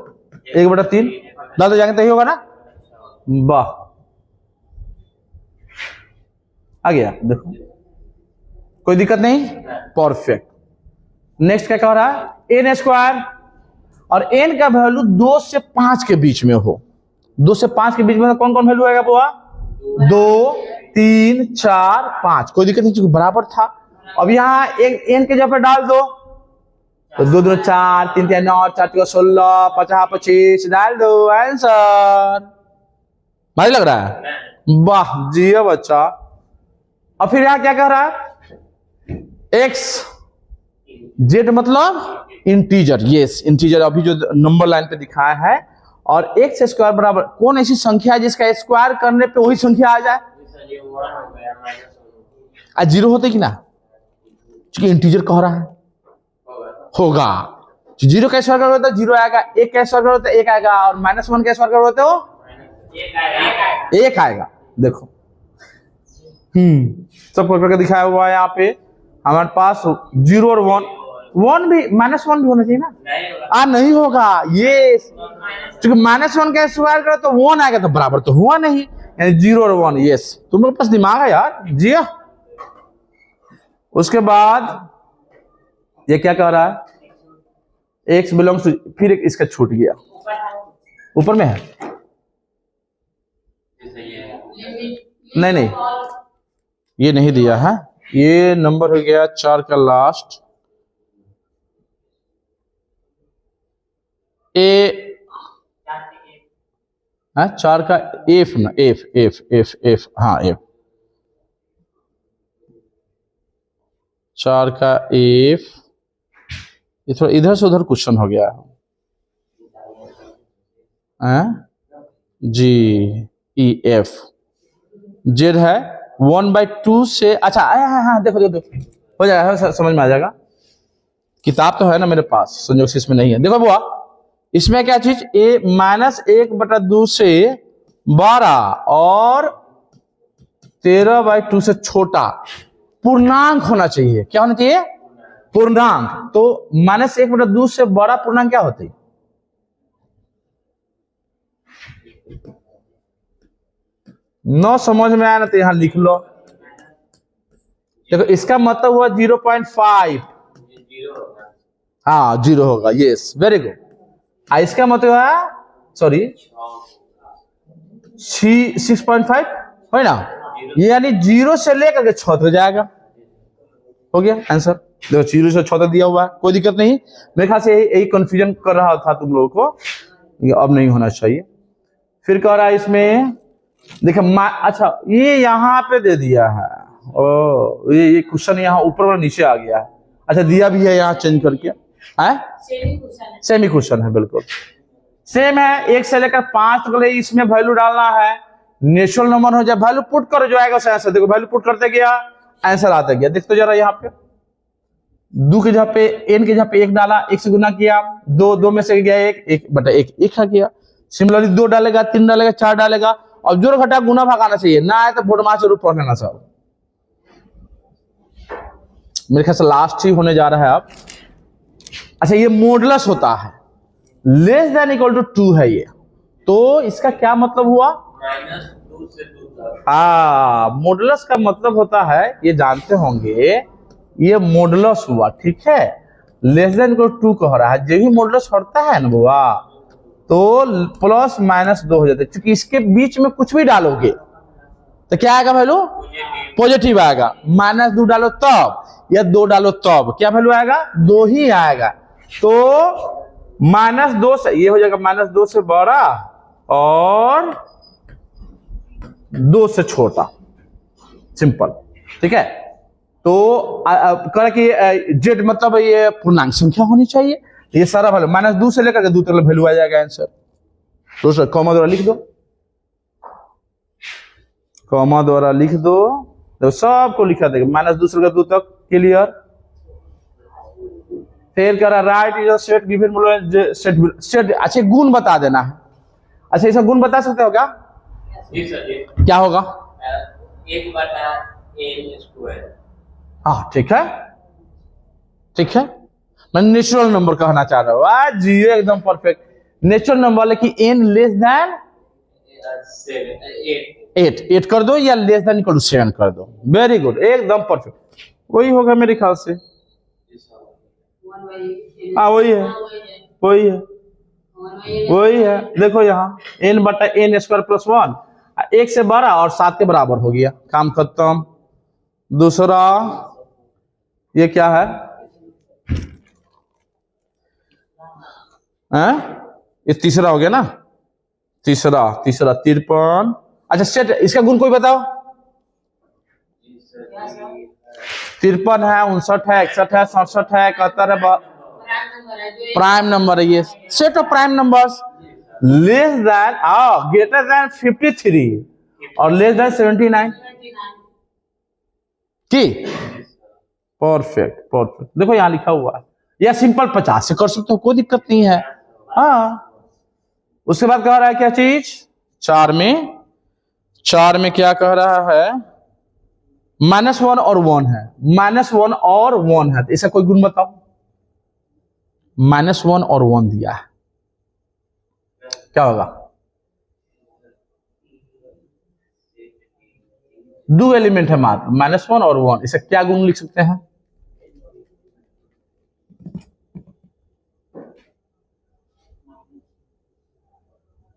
1/3 डाल दो जाएंगे तो ही होगा ना। वाह आ गया, देखो कोई दिक्कत नहीं, परफेक्ट। नेक्स्ट क्या कह रहा है, n² और n का वैल्यू 2 से 5 के बीच में हो। 2 से 5 के बीच में कौन कौन वैल्यू आएगा बुआ? 2 3 4 5, कोई दिक्कत नहीं क्योंकि बराबर था। अब यहाँ एक n के जगह पे डाल दो तो 2 2 4 3 3 9 4 3 16 50 25 डाल दो, आंसर। भाई लग रहा है, वाह जी बच्चा। और फिर यहाँ क्या कह रहा है, x z मतलब इंटीजर, यस इंटीजर, अभी जो नंबर लाइन पे दिखाया है। और x² बराबर कौन ऐसी संख्या है जिसका स्क्वायर करने पे वही संख्या आ जाए, आज 0 होते कि ना, क्योंकि इंटीजर कह रहा है होगा। 0 का स्क्वायर करोगे तो 0 आएगा, 1 का स्क्वायर करोगे तो 1 आएगा, और -1 का स्क्वायर करोगे तो 1 आएगा। देखो सब करके दिखाया हुआ है यहाँ पे। हमारे पास 0 और 1 भी, -1 भी होना चाहिए ना, नहीं होगा ये, क्योंकि -1 का स्क्वायर करो तो 1 आएगा, तो बराबर तो हुआ नहीं, यानी 0 और 1। यस तुम्हारे पास दिमाग है यार जी। उसके बाद ये क्या कह रहा है, x बिलोंग्स टू, फिर एक इसका छूट गया, ऊपर में है, नहीं नहीं ये नहीं दिया है, ये नंबर हो गया 4 का लास्ट, ए 4 का एफ ना, एफ हाँ एफ, 4 का एफ। ये थोड़ा इधर से उधर क्वेश्चन हो गया है, जी ई एफ, जेड है 1/2 से। अच्छा हाँ देखो देखो हो जाएगा, समझ में आ जाएगा। किताब तो है ना मेरे पास, संयोग से इसमें नहीं है। देखो बुआ इसमें क्या चीज, -1/2 से 12 और 13/2 से छोटा पूर्णांक होना चाहिए। क्या होना चाहिए, पूर्णांक। तो -1/2 से बड़ा पूर्णांक क्या होते हैं, न समझ में आया ना तो यहां लिख लो। देखो इसका मतलब हुआ 0.5, हाँ 0 होगा, यस वेरी गुड। इसका मतलब है सॉरी 6.5 है ना, यानी 0 से लेकर के 6 तक जाएगा, हो गया आंसर। देखो 0 से 6 तक दिया हुआ है, कोई दिक्कत नहीं। मेरे ख्याल से यही कंफ्यूजन कर रहा था तुम लोगों को, अब नहीं होना चाहिए। फिर कह रहा है इसमें देखो अच्छा ये यहां पे दे दिया है, ओ ये क्वेश्चन यहाँ ऊपर और नीचे आ गया है। अच्छा दिया भी है यहाँ चेंज करके है, सेम ही क्वेश्चन है बिल्कुल सेम है। 1 से लेकर 5 तक ले इसमें वैल्यू डालना है, नेचुरल नंबर हो जाए वैल्यू पुट करो जो आएगा उसे आंसर। देखो वैल्यू पुट करते गया आंसर आता गया। देखते जरा यहाँ पे 2 के जगह पे n के जगह पे 1 डाला, 1 से गुना किया, 2 में से गया 1 बटा 1 आ गया। सिमिलरली 2 डालेगा, 3 डालेगा, 4 डालेगा, और जोड़ घटा गुना भाग आना चाहिए ना आए तो बोडमास रूप पढ़ लेना सब। मेरे ख्याल से लास्ट ही होने जा रहा है अब। अच्छा ये मॉडुलस होता है, लेस देन इक्वल टू 2 है ये, तो इसका क्या मतलब हुआ? -2 से 2 तक। मॉडुलस का मतलब होता है, ये जानते होंगे, ये मॉडुलस हुआ, ठीक है। लेस देन इक्वल टू 2 कह रहा है, जो भी मॉडुलस होता है ना बुआ तो प्लस माइनस 2 हो जाते हैं। क्योंकि इसके बीच में कुछ भी डालोगे तो क्या आएगा वैल्यू? पॉजिटिव आएगा। -2 डालो तब या 2 डालो तब क्या वैल्यू आएगा? 2 ही आएगा। तो -2 से ये हो जाएगा -2 से बड़ा और 2 से छोटा, सिंपल, ठीक है। तो कह कि जेड मतलब ये पूर्णांक संख्या होनी चाहिए, ये सारा वैल्यू -2 से लेकर 2 तक वैल्यू आ जाएगा आंसर। दोस्तों कॉमा द्वारा लिख दो, कॉमा द्वारा लिख दो, तो सबको लिखा देगा -2 से लेकर 2 तक, क्लियर। फिर कह रहा right is set given set. अच्छा गुण बता देना है। अच्छा इसका गुण बता सकते हो क्या? जी सर जी। क्या होगा? 1 बटा n²। हाँ ठीक है, ठीक है। मैं नेचुरल नंबर कहना चाह रहा हूँ, आज जी एकदम परफेक्ट। नेचुरल नंबर लेकिन n लेस देन 8 कर दो या लेस देन इक्वल टू 7 कर दो। वेरी गुड, एकदम परफेक्ट, वही होगा मेरे ख्याल से। हाँ वही है, वही है, वही है। देखो यहाँ n बटा n² प्लस 1, 1 से बड़ा और 7 के बराबर हो गया, काम खत्म। दूसरा ये क्या है? ये तीसरा हो गया ना, तीसरा 53। अच्छा सेट, इसका गुण कोई बताओ? 53 है, 59 है, 61 है, 67 है, 71 है, प्राइम नंबर है ये। Set of prime numbers less then greater than 53 और लेस देन 79 की। Perfect perfect. देखो यहां लिखा हुआ है, या सिंपल 50 से कर सकते हो, कोई दिक्कत नहीं है। हाँ उसके बाद कह रहा है क्या चीज? 4 में क्या कह रहा है? -1 और 1 है, -1 और 1 है, तो इसका कोई गुण बताओ। -1 और 1 दिया है, क्या होगा? 2 एलिमेंट है मात्र, -1 और 1, इसका क्या गुण लिख सकते हैं?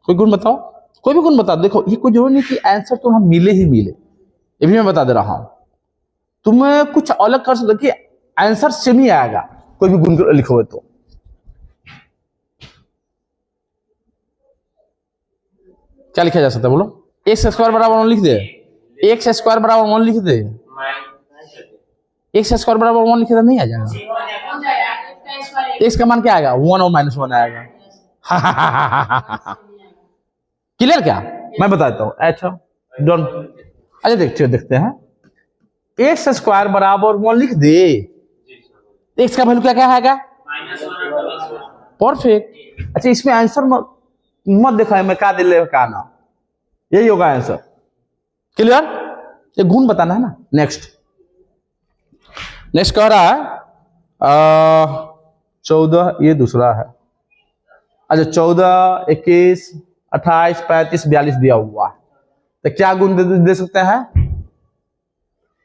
कोई गुण बताओ, कोई भी गुण बता। देखो ये कोई जरूरी नहीं कि आंसर तो हम मिले ही मिले, ये भी मैं बता दे रहा हूं। तुम्हें कुछ अलग कर सकते कि आंसर सेम ही आएगा, कोई भी गुण लिखोगे तो। क्या लिखा जा सकता है बोलो? x² बराबर 1 लिख दे, x² बराबर 1 लिख दे, x² बराबर 1 लिखे तो नहीं आ जाएगा। x का मान क्या आएगा? 1 और -1 आएगा। क्लियर क्या? मैं बताता हूं। अच्छा डोंट, अच्छा देखते हैं। x² बराबर 1 लिख दे, x का वैल्यू क्या क्या आएगा? परफेक्ट। अच्छा इसमें आंसर मत देखा है मैं क्या दिल का ना, यही होगा आंसर। क्लियर? ये गुण बताना है ना। नेक्स्ट कह रहा है 14, ये दूसरा है। अच्छा 14, 21, 28, 35, 42 दिया हुआ है, तो क्या गुण दे सकते हैं?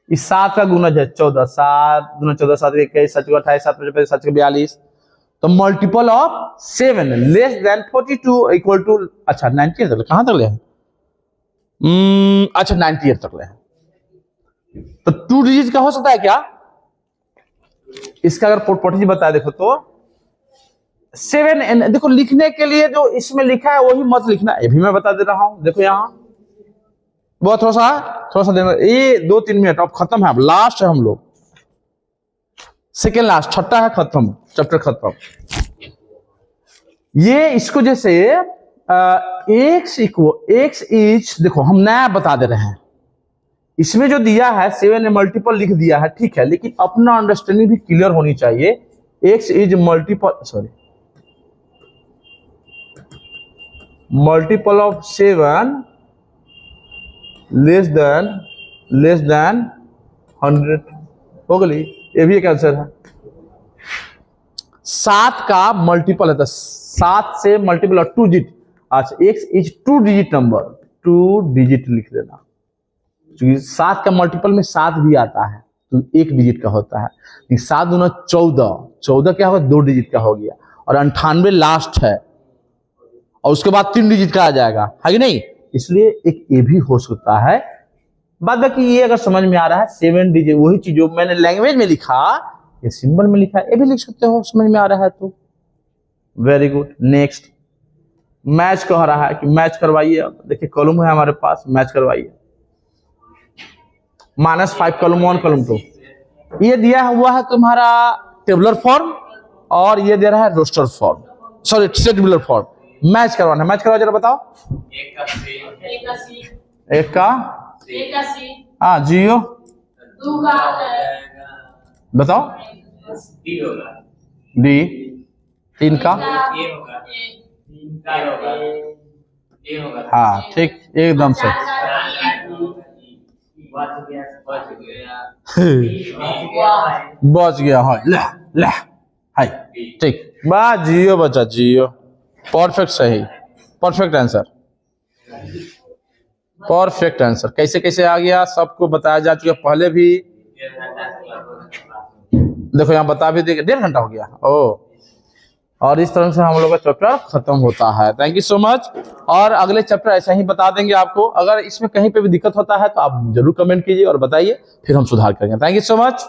इस 7 का गुणज है 14, 7 गुना 14, 7 के 21, 7 के 28, 7 के 55, 7 के 42, तो multiple of 7 less than 42 equal to, अच्छा 98 तक, कहां तक ले? अच्छा 98 तक ले, तो 2 डिजिट का हो सकता है क्या? इसका अगर प्रॉपर्टी बताया देखो तो 7, देखो लिखने के लिए जो इसमें लिखा है वही मत लिखना, ये भी मैं बता दे रहा हूं। देखो यहां वो थोड़ा सा देना, ये 2-3 मिनट अब खत्म है, अब लास्ट है हम लोग, सेकेंड लास्ट, छठा है, खत्म, चैप्टर खत्म। ये इसको जैसे x इज, देखो हम नया बता दे रहे हैं, इसमें जो दिया है 7 ने मल्टीपल लिख दिया है, ठीक है, लेकिन अपना अंडरस्टैंडिंग भी क्लियर होनी चाहिए। x is multiple of 7 less then 100 हो गई, ये भी एक आंसर है। 7 का मल्टीपल है तो 7 से मल्टीपल और 2 डिजिट। अच्छा, x is 2 digit number, 2 digit लिख देना, क्योंकि 7 का मल्टीपल में 7 भी आता है तो 1 डिजिट का होता है। 7 दूना 14, 14 क्या होगा, 2 डिजिट का हो गया, और 98 लास्ट है, और उसके बाद 3 डिजिट का आ जाएगा, है कि नहीं, इसलिए एक ए भी हो सकता है। बाद बाकी ये अगर समझ में आ रहा है 7 डिजिट, वही चीज जो मैंने लैंग्वेज में लिखा ये सिंबल में लिखा है, ये भी लिख सकते हो, समझ में आ रहा है तो वेरी गुड। नेक्स्ट, मैच कह रहा है कि मैच करवाइए। देखिए कॉलम है हमारे पास, मैच करवाइए। -5 कॉलम 1 कॉलम 2, ये दिया हुआ है तुम्हारा टेबुलर फॉर्म, और ये दे रहा है roster form, sorry tabular form. Match करवाना, मैच करवा जरा बताओ। एक का हाँ जियो, बताओ डी, 3 का हाँ ठीक, एकदम से बच गया है, ले हाय, ठीक बा, जियो बचा, जियो परफेक्ट, सही, परफेक्ट आंसर, परफेक्ट आंसर। कैसे कैसे आ गया सबको बताया जा चुका पहले भी, देखो यहाँ बता भी देंगे, 1.5 घंटा हो गया ओ, और इस तरह से हम लोग का चैप्टर खत्म होता है। थैंक यू सो मच, और अगले चैप्टर ऐसा ही बता देंगे आपको। अगर इसमें कहीं पे भी दिक्कत होता है तो आप जरूर कमेंट कीजिए और बताइए, फिर हम सुधार करेंगे। Thank you so much.